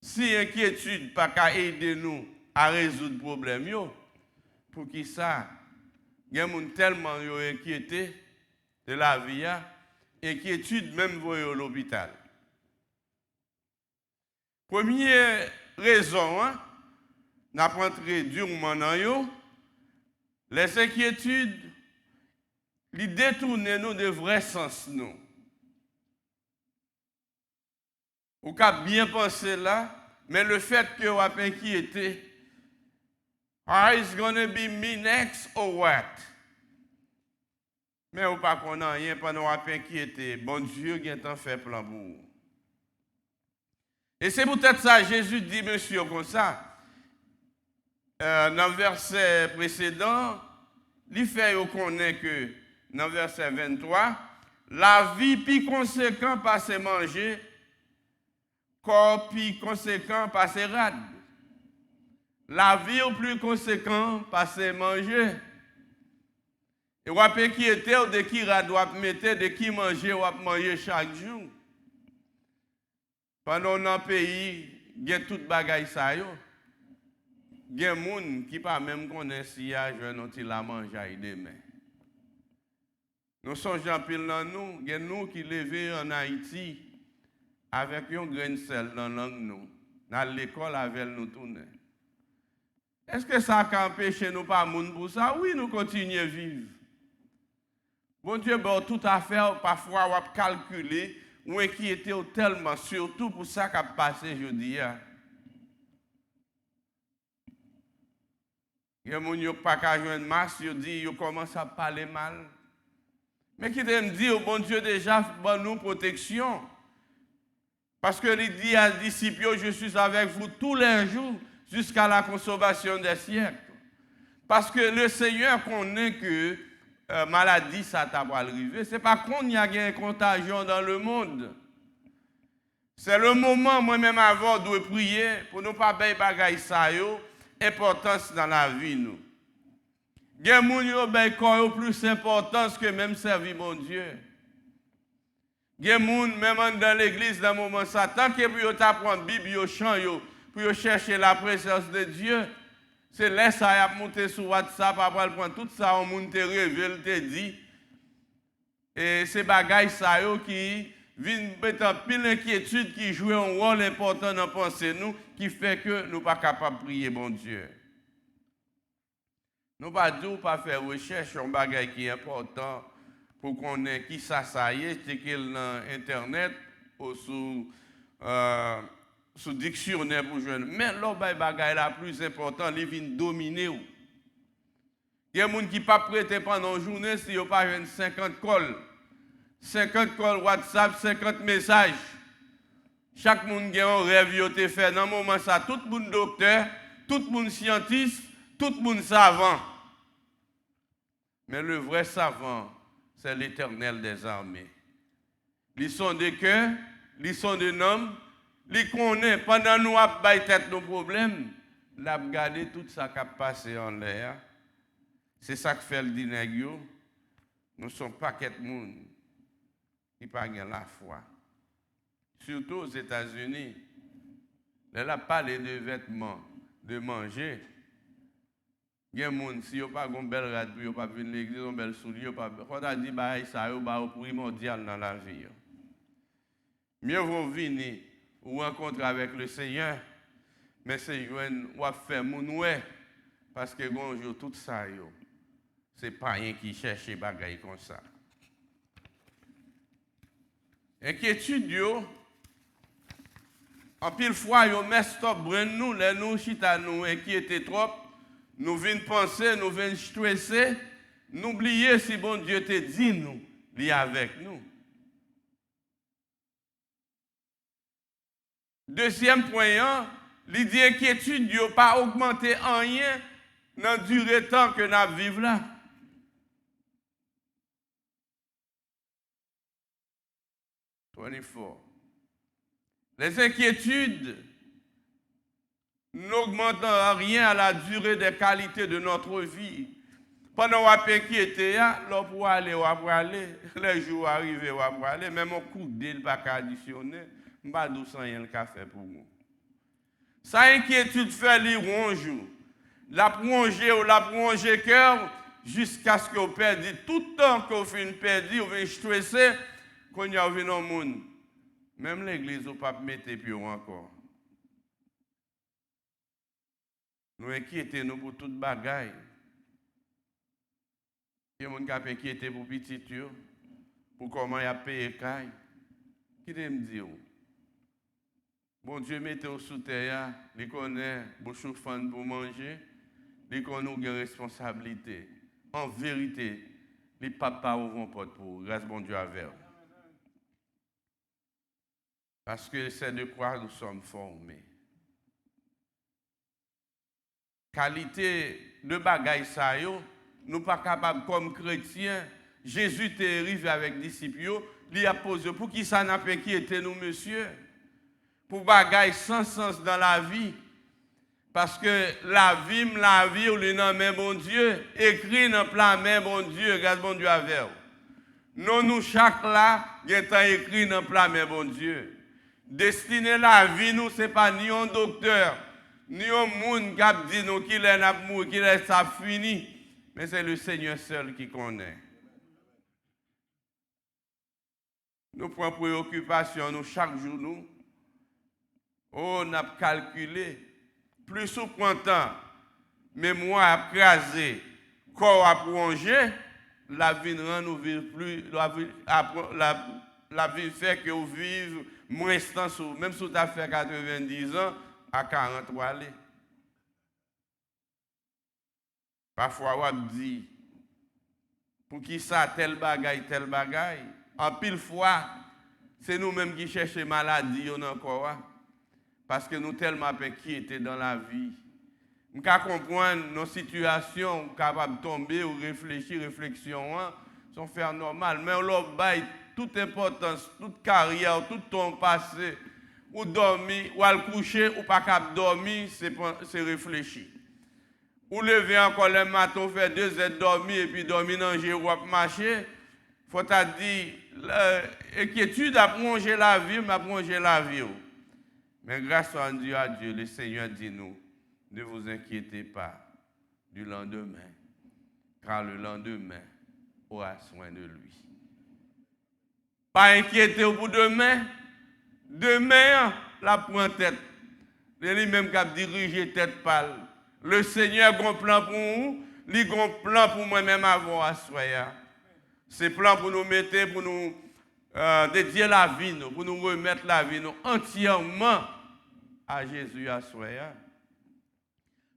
Si inquiétude pas qu'à aider nous à résoudre le problème, pour qui ça? Il y a tellement inquiété de la vie, inquiétude même voyer à l'hôpital. « 1re raison, n'a pas entré durement dans yo, les inquiétudes, les détournent nous de vrai sens nous. Ou qu'à bien penser là, mais le fait que vous avez inquiété, is gonna be me next or what? Mais vous pas qu'on a rien pendant vous avez inquiété. Bon Dieu, qui est en fait plan pour vous. Et c'est peut-être ça, Jésus dit, monsieur, comme ça. Dans le verset précédent, il fait connaître que dans le verset 23, la vie plus conséquent passe manger, corps plus conséquent passe rade. La vie au plus conséquent passe manger. Et vous avez qui était ou de qui rade doit mettre, de qui manger ou manger chaque jour. Pendant dans le pays, il y a toute bagaille ça yo. Il y a des gens qui ne pas même connaissent si a joué la manger demain. Nous sommes en pile dans nous, il y a nous qui levés en Haïti avec un grain de sel dans la langue nous. Dans l'école avec nous tourner. Est-ce que ça a empêché nous pas moun pour ça? Oui, nous continuons à vivre. Bon Dieu, bon, tout à fait, parfois on va calculer ou inquiéter tellement, surtout pour ça qui a passé jeudi. Il y a des gens qui n'ont pas joindre masse, ils commencent à parler mal. Mais qui me dit, bon Dieu, déjà, bon nous protection. Parce que il dit à disciples, je suis avec vous tous les jours jusqu'à la consommation des siècles. Parce que le Seigneur connaît que maladie, ça t'a pas arrivé. Ce n'est pas qu'on y a une contagion dans le monde. C'est le moment, moi-même, avant de prier, pour ne pas faire bagaille ça, importance dans la vie, nous. Il y a des gens qui plus importance que même servir mon Dieu. Il y a des gens, même dans l'église, dans le moment ça, tant que vous apprendre la Bible, vous chant, pour chercher la présence de Dieu, c'est là ça a monté sur WhatsApp, après prendre tout ça, on monte révèle, te dit. Et c'est bagaille ça qui viennent mettre en pile d'inquiétude qui joue un rôle important dans la pensée nous, qui fait que nous ne sommes pas capables de prier bon Dieu. Nous ne pouvons pas faire recherche sur un bagage qui est important pour qu'on ait qui ça y est, c'est qu'il dans Internet ou sous dictionnaire pour jouer. Mais l'autre bagage la plus important, il vient dominer. Il y a des gens qui ne sont pas prêtés pendant une journée si ils n'ont pas 50 calls. 50 calls WhatsApp, 50 messages. Chaque monde qui a un rêve, il a fait dans le moment ça. Tout le monde docteur, tout le monde scientiste, tout le monde savant. Mais le vrai savant, c'est l'Éternel des armées. Ils sont des cœurs, ils sont des hommes, ils connaissent pendant nous à tête nos problèmes, ils ont regardé tout ça qui a passé en l'air. C'est ça que fait le dîner. Nous ne sommes pas quelques monde qui n'ont pas la foi. Surtout aux États-Unis. Elle a parlé de vêtements, de manger. Il y a des gens, si vous n'avez pas une belle rade, vous n'avez pas venir à l'église, une belle soulier, quand on a dit que ça est primordial dans la vie. Mieux vaut venir ou rencontrer avec le Seigneur, mais c'est joindre ou faire mon ouais, parce que bonjour tout ça, c'est pas rien qui cherche des bagailles comme ça. Inquiétude, en pile fois, yo met stop nous, les nous chita nous inquiéter trop, nous venons penser, nous venons stresser, n'oubliez si bon Dieu te dit nous, il est avec nous. Deuxième point, l'idée inquiétude n'a pas augmenté en rien dans la durée de temps que nous vivons là. Les inquiétudes n'augmentent en rien à la durée des qualités de notre vie. Pendant qu'on va inquiéter, l'on peut aller, on va aller. Les jours arrivent, on va aller. Même au coup de il pas additionner. Je ne sais pas d'où ça y a le café pour moi. Ça inquiétude fait les ronges. La plonger ou la plonger cœur jusqu'à ce qu'on perde tout le temps qu'on fait perdre, on va stresser, qu'on y a vu dans le monde. Même l'église, on ne peut pas mettre plus encore. Nous inquiétons nous pour toute bagaille. Il y a des gens qui sont inquiétés pour petit, pour comment il a payé caille. Qui me dit? Bon Dieu, mettez-vous sous terre, il connaît, bouche fan pour manger, il connaît une responsabilité. En vérité, les papas ouvrent porte pour grâce bon Dieu avec vous. Parce que c'est de quoi nous sommes formés. Qualité de bagaille ça yo, nous pas capables comme chrétiens. Jésus est arrivé avec les disciples, il a posé pour qui ça n'a pas inquiété nous, monsieur. Pour bagaille sans sens dans la vie. Parce que la vie, ou le nom même bon Dieu, écrit dans le plan même bon Dieu, grâce bon Dieu avec vous. Nous, chaque là, il est écrit dans le plan même bon Dieu. Destiné la vie, nous, ce n'est pas ni un docteur, ni un monde qui a dit nous qu'il est mort, qu'il est ça fini. Mais c'est le Seigneur seul qui connaît. Nous prenons préoccupation, nous, chaque jour, nous. On a calculé. Plus ou moins temps, mémoire a crasé, corps a plongé, la vie ne nous vit plus, la vie fait que vous vivez moins de temps, même si vous avez fait 90 ans, à 43 ans. Parfois, on dit, pour qui ça, tel bagaille, en pile fois, c'est nous-mêmes qui cherchons maladie, on encore. Parce que nous tellement inquiétés dans la vie. Nous pouvons comprendre nos situations, capables de tomber ou réfléchir, réflexion, sont faire normal. Mais on leur baille toute importance, toute carrière, tout ton passé, ou dormir, ou aller coucher, ou pas capable dormir, c'est réfléchir. Ou lever encore le matin, faire 2 heures de dormir, et puis dormir dans le ou marcher, il faut dire, l'inquiétude a plongé la vie, m'a plongé la vie. Mais grâce à Dieu, le Seigneur dit nous, ne vous inquiétez pas du lendemain, car le lendemain aura soin de lui. Pas inquiéter pour demain, demain, la prend tête. C'est lui-même qui a dirigé tête pâle. Le Seigneur a un plan pour nous, il a un plan pour moi-même avant à soya. C'est plan pour nous mettre, pour nous dédier la vie, pour nous remettre la vie entièrement à Jésus à soya.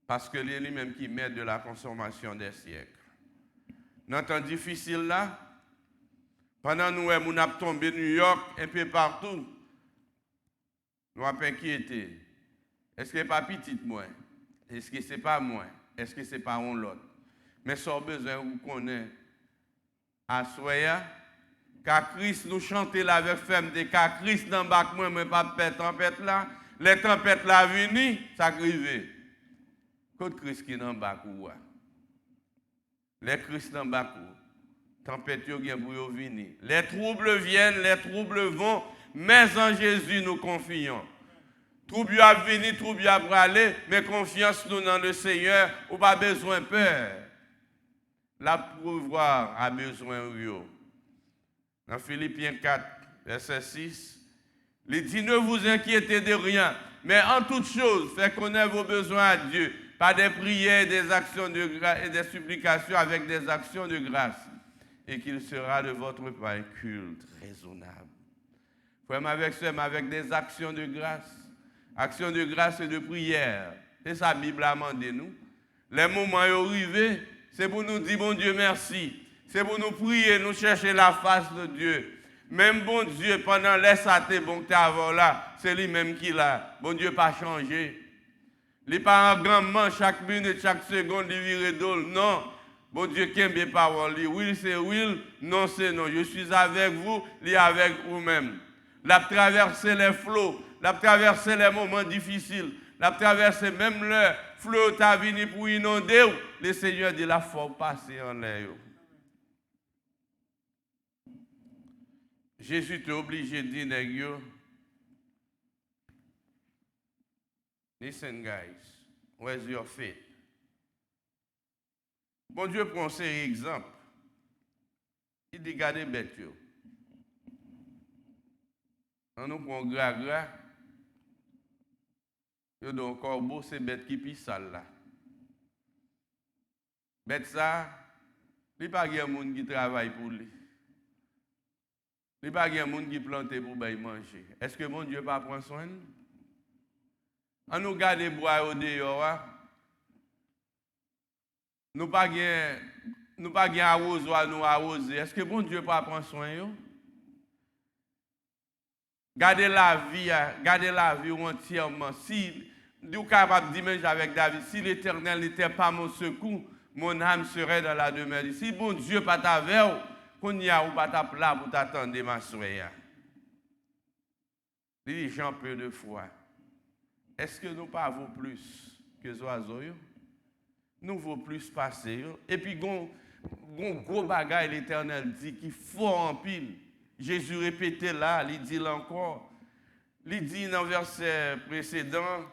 Parce que c'est lui-même qui met de la consommation des siècles. Dans le temps difficile là, pendant nous, on a tombé New York, un peu partout, nous avons inquiété. Est-ce que ce n'est pas petit moi? Est-ce que ce n'est pas moi? Est-ce que ce n'est pas on l'autre? Mais sans besoin, vous connaissez. À soya, car Christ nous chantait là avec fermeté, car Christ dans le bac, moi, pas de tempête là. Les tempêtes là venues, ça arrive. Côte Christ qui dans le bac ou les Christ dans le bac ou tempête yo gen pour yo venir. Les troubles viennent, les troubles vont, mais en Jésus nous confions. Trouble a venir, trouble a aller, mais confiance nous dans le Seigneur, ou pas besoin de peur. La pouvoir a besoin de yo. Dans Philippiens 4, verset 6, il dit ne vous inquiétez de rien, mais en toute chose, faites connaître vos besoins à Dieu, par des prières, des actions de grâce et des supplications avec des actions de grâce, et qu'il sera de votre part un culte raisonnable. Frère, avec des actions de grâce et de prière. C'est ça la Bible a demandé nous. Les moments arrivés, c'est pour nous dire bon Dieu merci. C'est pour nous prier, nous chercher la face de Dieu. Même bon Dieu, pendant les satés, bon que tu as là, c'est lui-même qui l'a. Bon Dieu pas changé. Il n'est pas en grandement chaque minute, chaque seconde, il vire d'eau. Non. Bon Dieu qui aime bien parole. Oui, c'est oui. Non, c'est non. Je suis avec vous, il est avec vous-même. La traverser les flots, la traverser les moments difficiles, la traverser même le flot t'a venu pour inonder. Le Seigneur dit la faut passer en l'air. Jésus t'est obligé de dire, listen guys, where's your faith? Bon Dieu prend ces exemples. Il dit, gardez bête. On nous prend gras. Yo donc corbeau, c'est bête qui pisse sale là. Mais ça, il n'y a pas de monde qui travaille pour lui. Il n'y a pas de monde qui plante pour manger. Est-ce que mon Dieu ne prend soin de nous? On nous garde bois au dehors. Nous pas arrosoir nous arroser. Est-ce que bon Dieu pas prendre soin de nous? Gardez la vie entièrement. Si nous sommes capables de dire avec David, si l'Éternel n'était pas mon secours, mon âme serait dans la demeure. Si bon Dieu pas t'avait, qu'on y a ou pas ta plat pour t'attendre ma soeur. Les gens peu de foi. Est-ce que nous pas vaut plus que les oiseaux? Nous vaut plus passer. Et puis, gros bagage, l'Éternel dit qu'il faut en pile. Jésus répétait là, il dit là encore. Il dit dans le verset précédent,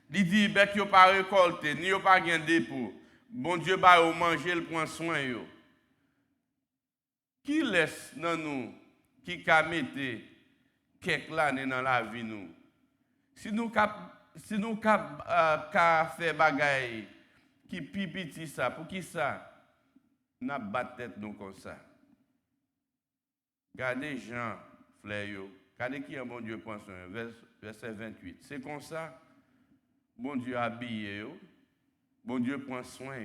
il dit ben qu'il n'y a pas récolté, ni a pas gain dépôt. Bon Dieu va manger, il prend soin. Qui laisse dans nous, qui a mis quelques années dans la vie nous? Si nous avons fait bagaille qui pipiti ça, pour qui ça? Nous avons battu tête nous comme ça. Regardez Jean, frère, regardez qui est bon Dieu prend soin, verset 28. C'est comme ça, bon Dieu habille, bon Dieu prend soin.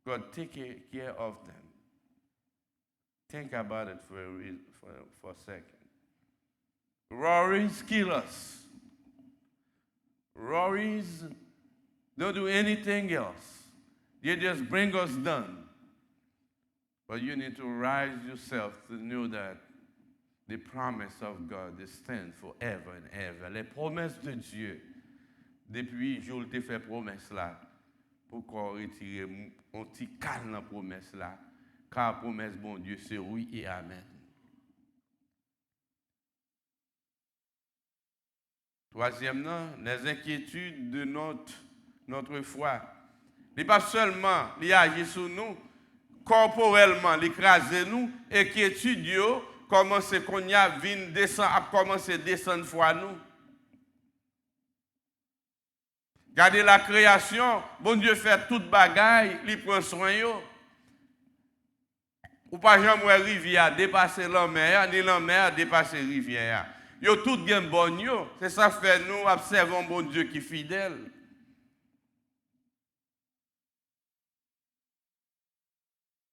God take care of them. Think about it for a second. Worries kill us. Worries don't do anything else. They just bring us down. But you need to rise yourself to know that the promise of God they stand forever and ever. Les promesses de Dieu, depuis je t'ai fait promesse là, pour qu'on retire un petit calme dans la promesse là, car la promesse bon Dieu c'est oui et amen. Troisièmement, les inquiétudes de notre foi. Il n'est pas seulement il agit sur nous, corporellement, il écrase nous, inquiétude, comment c'est qu'on y a commencé à descendre foi nous. Regardez la création, bon Dieu fait toute bagaille, il prend soin yo. Ou pas jamais rivière dépasser la mer, ni la mer dépasser rivière. Yo tout gen bon yo, c'est ça fait nous observons bon Dieu qui est fidèle.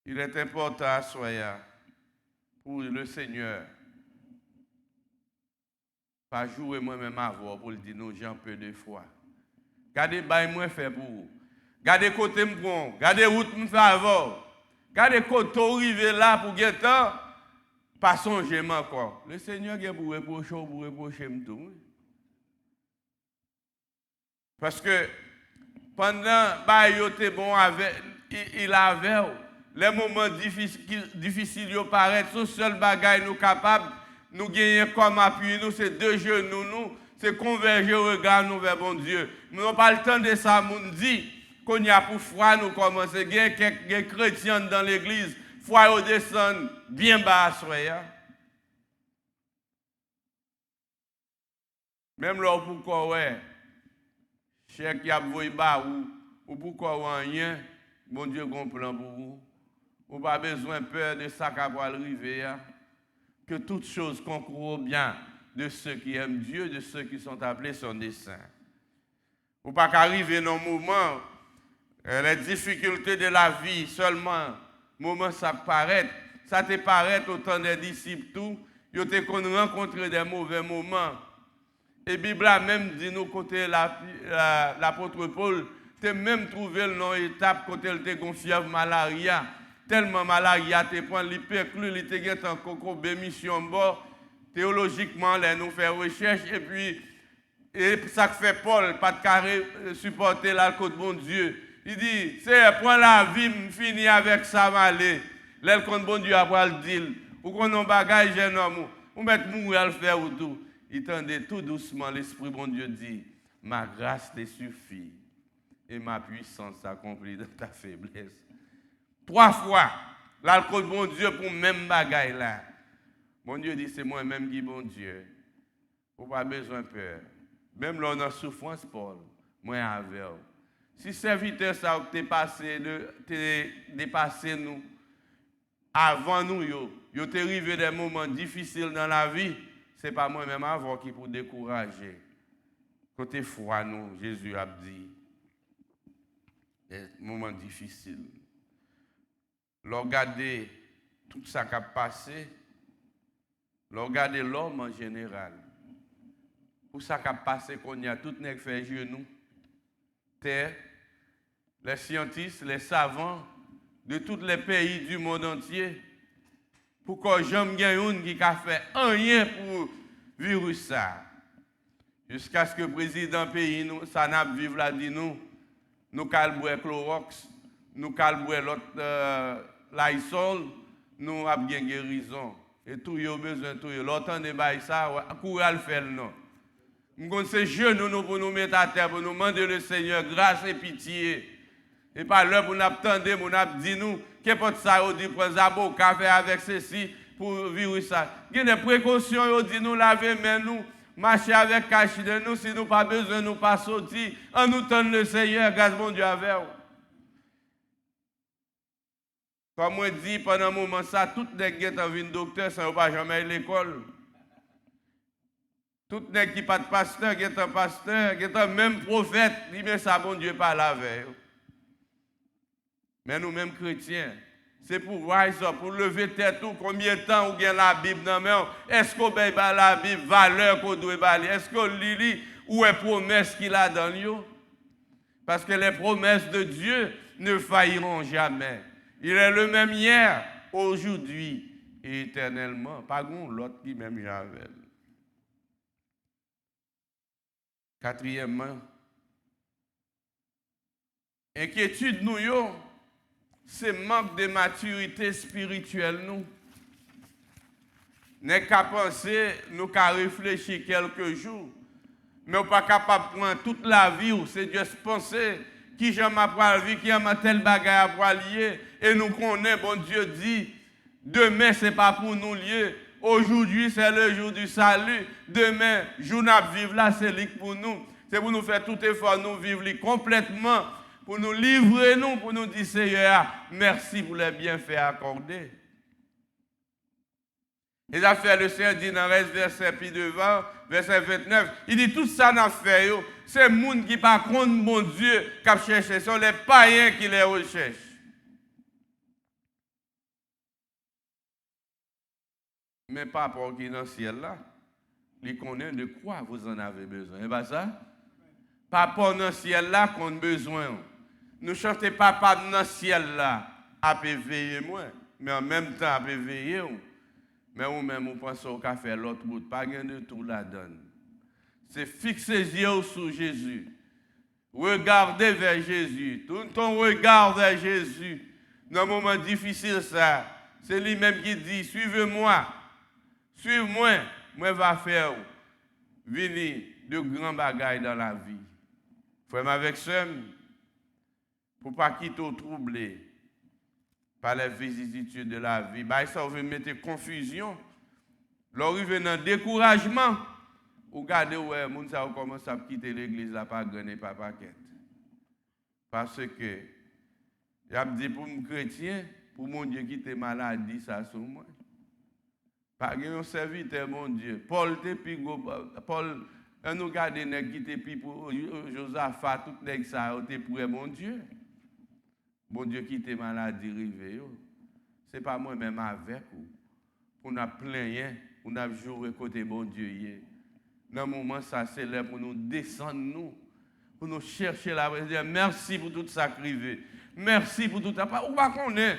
Il est important à soi pour le Seigneur. Pas jouer moi-même à voir pour le dire nous j'ai un peu de foi. Gardez bail moi fait pour vous. Gardez côté me prend, gardez route me fait avant. Gardez côté arriver là pour gagner temps. Pas songer encore. Le Seigneur vient pour reprocher me tout. Parce que pendant bail était bon avec il avait les moments difficiles paraissent, son seul bagage nous capable nous gagner comme appui nous c'est deux genoux nous c'est converger regard nous vers bon Dieu. Nous n'avons pas le temps de ça nous dit qu'on y a pour foi nous commencer gagner quelques chrétiens dans l'église foi au descend bien bas soya. Même là pourquoi ouais chèque y a voyé bas ou pourquoi rien bon Dieu comprend pour vous. Ou pas besoin peur de ça qui va arriver. Que toutes choses concourent bien de ceux qui aiment Dieu, de ceux qui sont appelés son dessein. Ou pas qu'arriver dans le moment, les difficultés de la vie seulement, moment ça paraît, ça te paraît autant des disciples tout, ils ont rencontré des mauvais moments. Et la Bible a même dit nous côté l'apôtre Paul, tu même trouvé le nom étape côté le confié malaria. Tellement malaria te prend l'hyperclus, il te get en coco bémission bord théologiquement les nous faire recherche et ça fait Paul pas de carré supporter la côte bon Dieu. Il dit c'est prends la vie me fini avec ça malé. L'el compte bon Dieu après le dire ou qu'on on bagage jeune homme ou mettre mourir le faire ou tout. Il tendait tout doucement l'esprit bon Dieu dit ma grâce te suffit et ma puissance s'accomplit dans ta faiblesse. 3 fois, l'alcool bon Dieu pour même bagaille là. Bon Dieu dit, c'est moi-même qui bon Dieu. Vous pas besoin de peur. Même là, on a souffrance, Paul, moi avec. Si serviteur ça t'es dépassé nous avant nous yo t'es arrivé des moments difficiles dans la vie, c'est pas moi même avant qui pour décourager. Côté foi nous, Jésus a dit des moments difficiles. Regardez tout ça qui a passé, regardez l'homme en général. Tout ça qui a passé qu'on y a tout n'est fait genou. Terre, les scientifiques, les savants de tous les pays du monde entier, pour que j'aime une qui a fait rien pour le virus ça. Jusqu'à ce que le président pays nous, ça n'a pas vivre là, dit nous calbouer Clorox, nous calbouer l'autre Lysol, nous avons bien guérison. Et tout y a besoin de tout. L'autre de bail ça, courir le faire non. Nous ces jeunes nous pour nous mettre à terre, pour nous demander le Seigneur grâce et pitié. Et par l'heure pour nous attendre, pour nous dire nous, qu'est-ce que ça dit, prendre un café avec ceci pour vivre ça. Il y a des précautions, il dit nous laver main nous, marcher avec caché de nous, si nous pas besoin, nous pas sortir, en nous tendre le Seigneur, grâce mon Dieu avec vous. Comme moi dit pendant un moment ça, tout les gens qui sont docteur sans pas jamais à l'école. Tout les gens qui pas de pasteur, qui sont pasteur, qui sont même prophète, dit mais ça bon Dieu pas la veille. Mais nous-mêmes chrétiens, c'est pour rise up, pour lever tête tout, combien de temps on gagne la Bible dans main, est-ce qu'on paye la Bible, valeur qu'on doit balayer, est-ce qu'on lit ou est promesse qu'il a dans lui? Parce que les promesses de Dieu ne failliront jamais. Il est le même hier, aujourd'hui et éternellement. Pas l'autre qui même Javel. Quatrièmement, inquiétude nous, c'est manque de maturité spirituelle nous. N'est qu'à penser, nous qu'à réfléchir quelques jours, mais on n'est pas capable de prendre toute la vie, c'est juste penser qui j'aime à la vie, qui aime tel bagage à lier, et nous connaissons, bon Dieu dit, demain ce n'est pas pour nous lier, aujourd'hui c'est le jour du salut, demain, jour n'a vivre là, c'est pour nous, c'est pour nous faire tout effort, nous vivre complètement, pour nous livrer, nous, pour nous dire, Seigneur, merci pour les bienfaits accordés. Les affaires, le Seigneur dit dans le verset puis devant, verset 29, il dit tout ça n'a fait, c'est le monde qui par contre mon Dieu qui a cherché, ce sont les païens qui les recherchent. Mais papa qui est dans le ciel là, il connaît de quoi vous en avez besoin. Et pas ça? Papa dans le ciel là qu'on a besoin. Nous chantons papa dans le ciel là, à veiller moi, mais en même temps à veiller. Mais vous-même, vous pensez au café l'autre bout, pas gain de tout la donne. C'est fixer les yeux sur Jésus. Regardez vers Jésus. Tout ton regard vers Jésus. Dans un moment difficile, ça, c'est lui-même qui dit, suivez-moi. Suivez-moi. Moi, je vais faire venir de grands bagailles dans la vie. Frère avec ça, pour ne pas quitter au troublé par les vicissitudes de la vie. Bah, ça veut mettre confusion. L'arrivée dans le découragement. Ou regardez, ouais, les gens commencent à quitter l'église, là, pas gagner, pas paquet. Parce que, il a dit pour les chrétiens, pour mon Dieu quitter maladie, ça sur moi. Pas un serviteur, mon Dieu. Paul, Paul, nous regardons, qui était pour Josaphat, tout les ça, pour mon Dieu. Bon Dieu qui était maladie rivé. Ce n'est pas moi-même avec vous. Pour nous plaindre, pour nous jouer côté bon Dieu. Dans le moment, ça c'est là pour nous descendre, nous, pour nous chercher la vraie. Merci pour tout ça crivé. Merci pour tout ça. Ou pas qu'on est.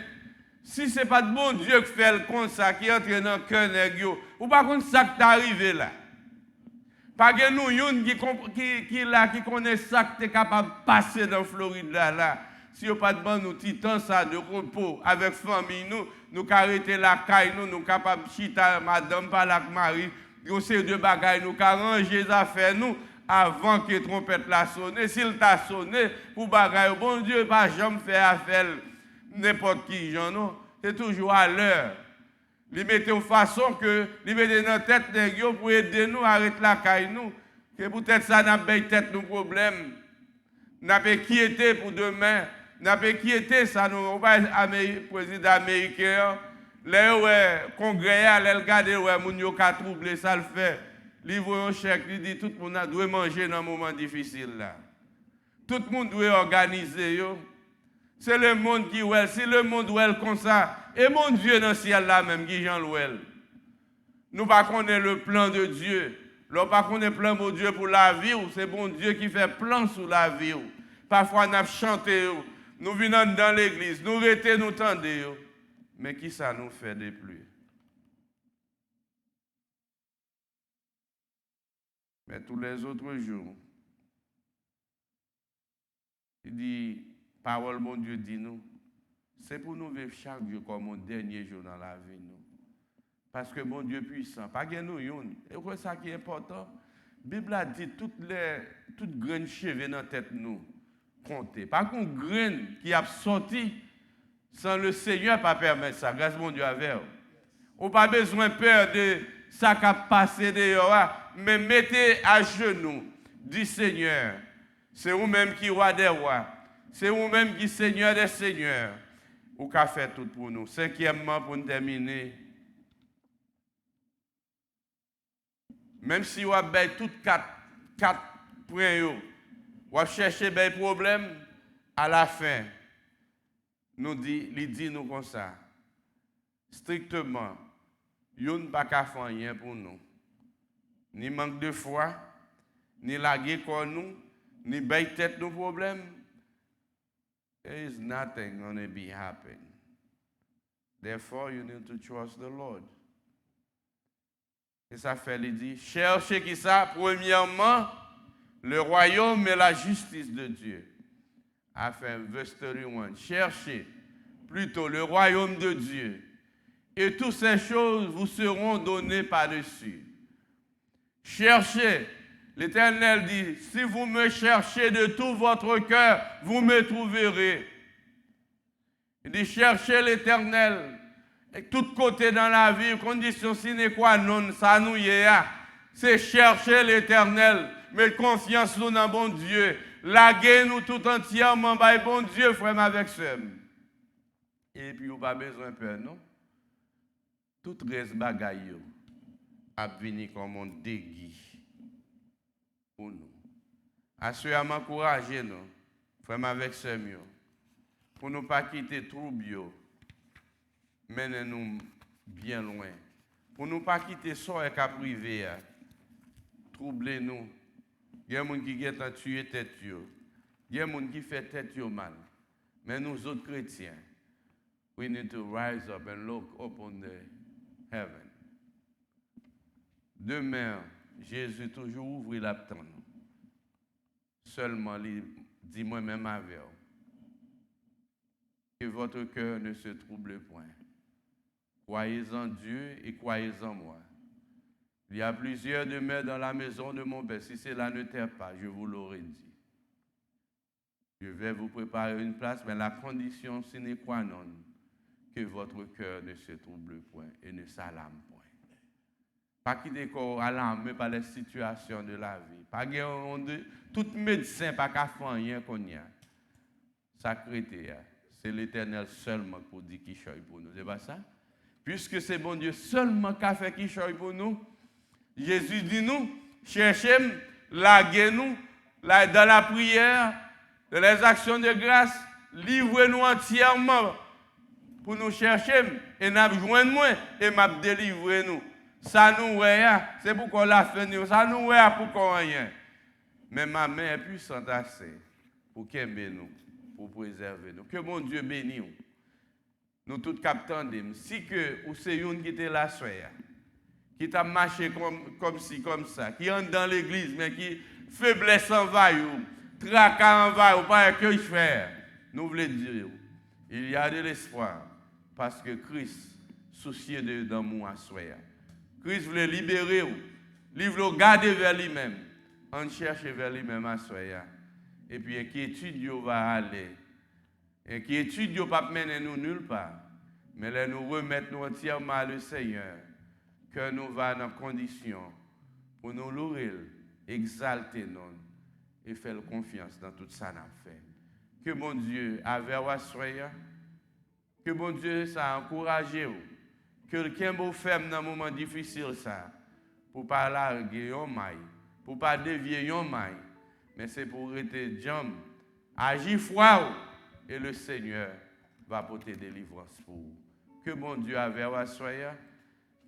Si ce n'est pas de bon Dieu qui fait le comme ça, qui entre dans le cœur de ou pas qu'on ça qui est arrivé là. Pas que nous, qui connaît ça qui est capable de passer dans Floride là. Si on pas de bon nous titan ça de repos avec famille nous arrêter la caille nous capable chita madame par la mari nous c'est deux bagailles nous arranger les affaires nous avant que trompette la sonne s'il t'a sonné pour bagaille bon Dieu pas jamais faire affaire n'importe qui genre non c'est toujours à l'heure il mettait en façon que il mettait dans tête nèg pour aider nous arrêter la caille nous que peut-être ça n'a pas tête nos problèmes. N'a pas inquiété pour demain. N'a pas inquiété ça nous président américain. Le congrès le regarder ouais moun yo ka troublé ça le fait. Livre un chèque, il dit tout le monde doit manger dans un moment difficile là. Tout le monde doit organiser yo. C'est le monde qui ouel, si le monde ouel comme ça, et mon Dieu dans le ciel là même qui Jean l'ouel. Nous pas connaître le plan de Dieu. Nous pas connaître le plan de Dieu pour la vie, c'est bon Dieu qui fait plan sur la vie. Parfois nous chantons, nous venons dans l'église, nous restons, nous tendons. Mais qui ça nous fait de plus? Mais tous les autres jours, il dit, parole mon Dieu dit nous, c'est pour nous vivre chaque jour comme un dernier jour dans la vie. Nous. Parce que mon Dieu puissant, pas que nous, et c'est ça qui est important. La Bible a dit toutes graines cheveux dans la tête nous, compter. Pas qu'une graine qui a sorti sans le Seigneur pas permettre ça. Grâce mon Dieu avec vous. On n'a pas besoin de peur de ça qui a passé dehors. Mais mettez à genoux, dit Seigneur, c'est vous-même qui roi des rois, c'est vous-même qui Seigneur des seigneurs, ou qu'a fait tout pour nous. Cinquièmement, pour nous terminer, même si vous avez toutes quatre points, vous avez cherché des problèmes, à la fin, il dit nous comme ça, strictement, vous n'avez pas qu'à faire rien pour nous. Ni manque de foi, ni laguer comme nous, ni bailler tête nos problèmes. There is nothing going to be happening. Therefore, you need to trust the Lord. Et ça fait, il dit, cherchez qui ça? Premièrement, le royaume et la justice de Dieu. Afin, verse 31, cherchez plutôt le royaume de Dieu. Et toutes ces choses vous seront données par-dessus. Cherchez. L'Éternel dit, si vous me cherchez de tout votre cœur, vous me trouverez. Il dit, cherchez l'Éternel. Et tout côté dans la vie, condition sine qua non, ça nous y est. C'est chercher l'Éternel. Mettre confiance dans le bon Dieu. Laguer nous tout entièrement, par bon Dieu, frère avec soi. Et puis, vous n'avez pas besoin de peur, non? Tout reste bagaille a venir comme un déguis pour nous. Assurément, encouragez nous, frère avec soi, pour ne pas quitter trouble, menez-nous bien loin. Pour ne pas quitter ça et qu'à privé, troublez-nous. Il y a des gens qui ont tué tête, il y a des gens qui font tête mal. Mais nous autres chrétiens, we need to rise up and look upon the heaven. Demain, Jésus toujours ouvre la tente. Seulement, dis moi-même avec vous. Que votre cœur ne se trouble point. Croyez en Dieu et croyez en moi. Il y a plusieurs demeures dans la maison de mon Père. Si cela ne t'est pas, je vous l'aurais dit. Je vais vous préparer une place, mais la condition sine qua non, que votre cœur ne se trouble point et ne s'alarme point. Pas quitter corps alarmé par les situations de la vie. Pas tout médecin pas qu'à faire rien qu'on y a. Sacré c'est l'Éternel seulement pour dire qui choisit pour nous. C'est pas ça? Puisque c'est bon Dieu seulement qui a fait qui choisit pour nous. Jésus dit nous, cherchez, laguez-nous, dans la prière, dans les actions de grâce, livrez-nous entièrement pour nous chercher et nous joindre et m'a délivrer nous. Ça nous c'est pourquoi la fin nous, ça nous pour qu'on rien. Mais ma main est puissante assez pour qu'aimer nous, pour préserver nous. Que mon Dieu bénisse nous. Nous tous captons, si que ou c'est une qui était là soya, qui t'a marché comme ci, comme ça, qui entre dans l'église, mais qui faiblesse envahit, tracas envahit, ou pas que faire. Nous voulons dire, il y a de l'espoir, parce que Christ soucié de d'amour à soi. Christ voulait libérer, il voulait garder vers lui-même, on cherche vers lui-même à soi. Et puis, inquiétude va aller. Inquiétude ne va pas mener nous nulle part, mais là, nous remettre nous entièrement à le Seigneur, que nous va dans condition pour nous louer, exalter nous et faire confiance dans tout ça n'a fait. Que mon Dieu avait soya, que mon Dieu ça encouragé ou, que le Kembo ferme dans un moment difficile ça, pour pas larguer un maille, pour pas dévier un maille, mais c'est pour rester jam, agir foi et le Seigneur va porter délivrance pour vous. Que mon Dieu avait soya,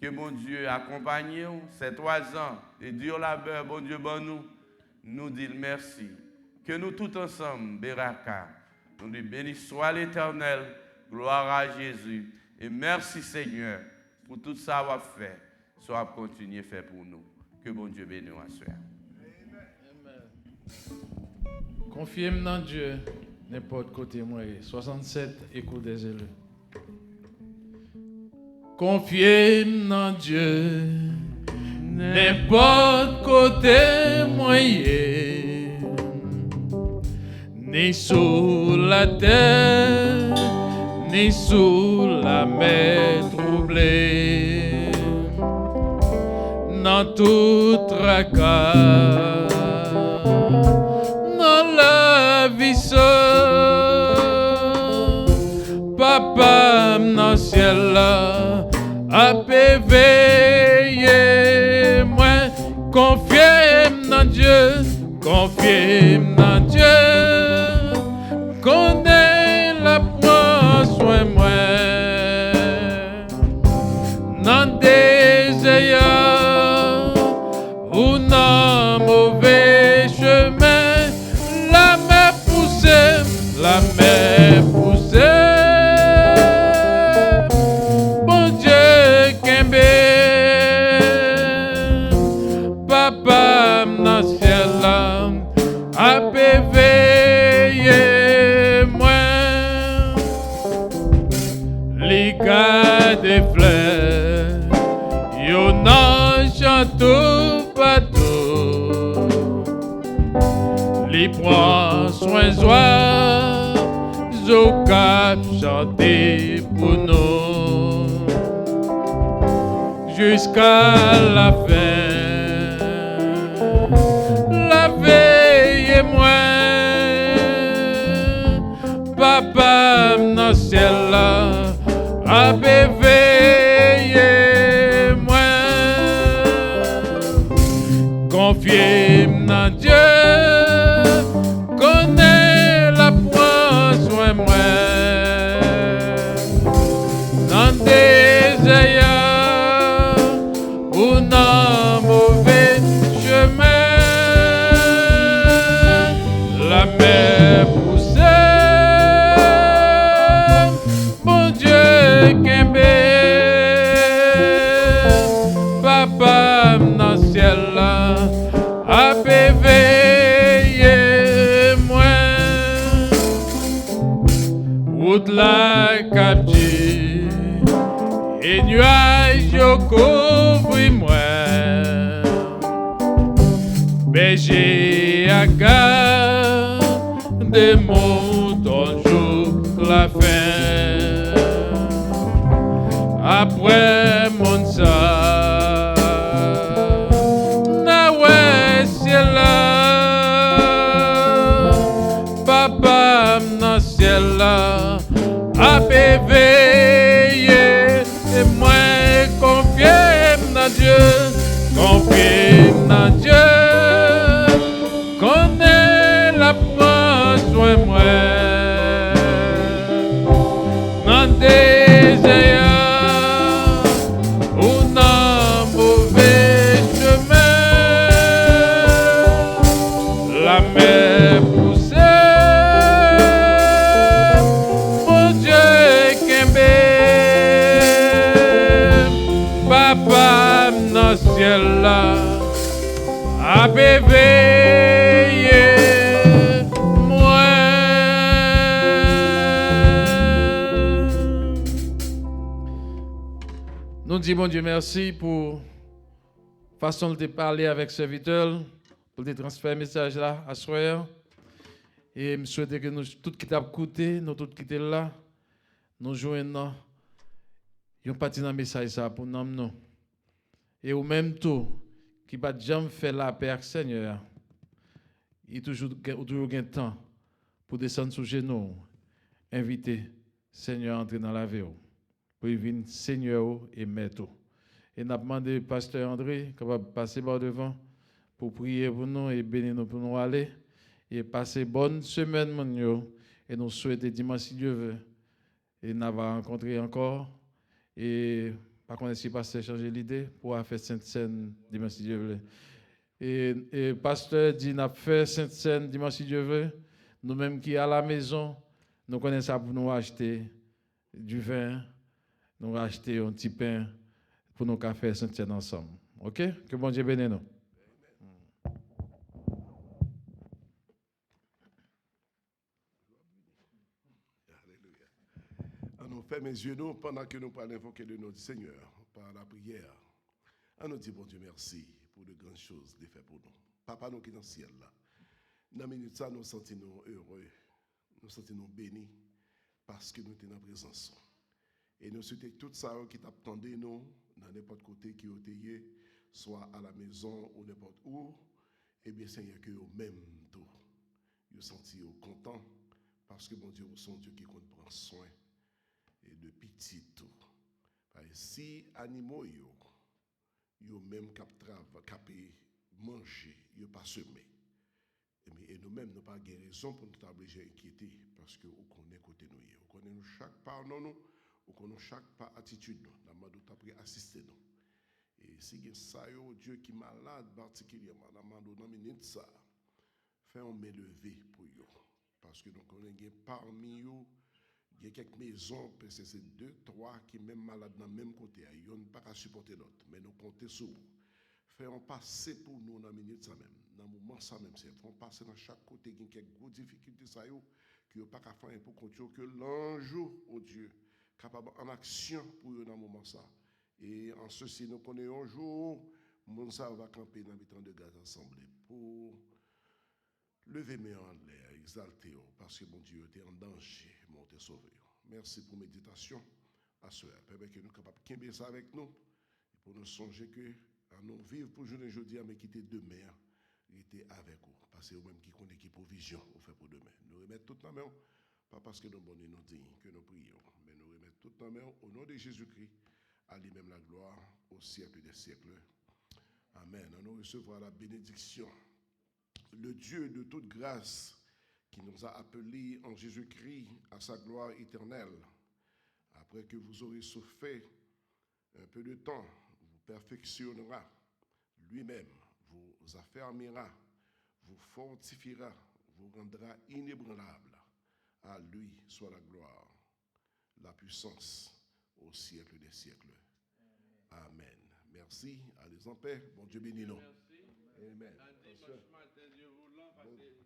que mon Dieu accompagne ces 3 ans et dur labeur, bon Dieu, bon nous dit merci. Que nous tous ensemble, Beraka, nous disons béni soit l'Éternel, gloire à Jésus. Et merci Seigneur pour tout ça qu'on a fait, soit continuer à faire pour nous. Que bon Dieu bénisse à soi.
Confiez-moi dans Dieu, n'importe côté moi. 67, écoute des élus. Confiez-moi dans Dieu, n'importe côté moyen, ni sous la terre, ni sous la mer troublée, dans tout tracas, dans la vie seule, papa dans le ciel là, a veillé moi, confiez dans Dieu, confiez dans Dieu, connais la prend soin moi, dans des ayants ou dans mauvais chemin, la mer poussée, la mer poussée. Papa dans le ciel là, a veillé moi, les gars des fleurs, y'en a chanté partout, les prend soin oiseaux cap chanter pour nous, jusqu'à la fin. Veillez-moi, papa dans le ciel là, a veillez-moi, confiez dans Dieu, connais la prend soin moi, dans des ayants ou dans mauvais chemin. La mer poussée, mon Dieu qu'aimé, papa dans le ciel là, a veillé moi, route la captive, et nuages au couvre moi, berger à garde des moutons jour la fin. Après mon ça, na ouais ciel là, papa dans ciel là, a veillé et moi confié dans Dieu, confié dans Dieu. Connais la prend soin moi, dans des ayants ou dans mauvais chemin, la mer poussée, mon Dieu qu'aimé, papa dans le ciel là, a veillé moi. Nous disons bon Dieu merci pour la façon de parler avec le serviteur, pour te transférer le message là à soir. Et je souhaite que nous tous qui t'ont écouté, nous tous qui sommes là, nous joignons un parti dans le message ça pour nous. Et au même temps, qui va jamais faire la paix avec le Seigneur, il toujours gain temps pour descendre sur genoux, inviter Seigneur à entrer dans la vie, pour y venir Seigneur et Maître. Et nous avons demandé Pasteur André, capable de passer par devant, pour prier pour nous et bénir nous pour nous aller. Et passer bonne semaine, mon yo. Et nous souhaitons dimanche, si Dieu veut. Et nous allons rencontrer encore. Et par contre, si Pasteur changer l'idée, pour faire Sainte-Seine dimanche, si Dieu veut. Et Pasteur dit, nous avons fait Sainte-Seine dimanche, si Dieu veut. Nous-mêmes qui à la maison, nous connaissons ça pour nous acheter du vin, nous acheter un petit pain pour nous faire Sainte-Seine ensemble. OK? Que bon Dieu bénisse nous.
Nous fermons mes yeux nous pendant que nous parlons invoquer le nom du Seigneur par la prière. On nous dit, bon Dieu, merci pour de grandes choses de fait pour nous. Papa, nous qui dans le ciel là, dans la minute ça, nous sentons heureux, nous sentons bénis parce que nous sommes dans la présence. Et nous souhaitons tout ça qui t'attendait nous, dans n'importe côté qui est, soit à la maison ou n'importe où, et bien Seigneur, que vous-même tout, vous sentez content parce que mon Dieu, vous êtes Dieu qui compte prendre soin et de petit tout. Si animaux yo même capé manger, yo pas semé. Et nous-mêmes nous pas de raison pour nous obligés inquiéter parce que on connaît côté nous, on connaît nous chaque pas non nous, on connaît chaque pas attitude nous, n'a demandé après assister nous. Et si il y a ça Dieu qui malade particulièrement, n'a demandé dans minute ça, fait on me lever pour yo parce que nous connaissons parmi eux il y a quelques maisons, parce que c'est 2, 3 qui sont même malades dans le même côté. Ils n'ont pas à supporter l'autre, mais nous comptons sur vous. Faisons passer pour nous dans la minute ça même, dans le moment ça même. Faisons passer dans chaque côté, il y a quelques grosses difficultés qui n'ont pas qu'à faire pour continuer que l'ange, oh Dieu, capable en action pour eux dans le moment ça. Et en ceci, nous connaissons un jour, mon ça va camper dans le temps de gaz ensemble pour lever mes en l'air, exalter, parce que mon Dieu était en danger, mon Dieu sauvé. Merci pour méditation à ce soir. Permet que nous sommes capables de ça avec nous, et pour nous songer que nous vivons pour journée aujourd'hui, mais quitter demain, il était avec vous. Parce que vous-même qui connaissez qui provision, vous fait pour demain. Nous remettons tout dans la main, pas parce que nous bonnets nous dignes que nous prions, mais nous remettons tout dans la main au nom de Jésus-Christ, à lui-même la gloire au siècle des siècles. Amen. Nous recevrons la bénédiction. Le Dieu de toute grâce qui nous a appelés en Jésus-Christ à sa gloire éternelle, après que vous aurez souffert un peu de temps, vous perfectionnera lui-même, vous affermira, vous fortifiera, vous rendra inébranlable. À lui soit la gloire, la puissance au siècle des siècles. Amen. Merci. Allez en paix. Bon Dieu bénisse nous.
Merci.
Amen.
Dimanche matin, Dieu voulant, parce que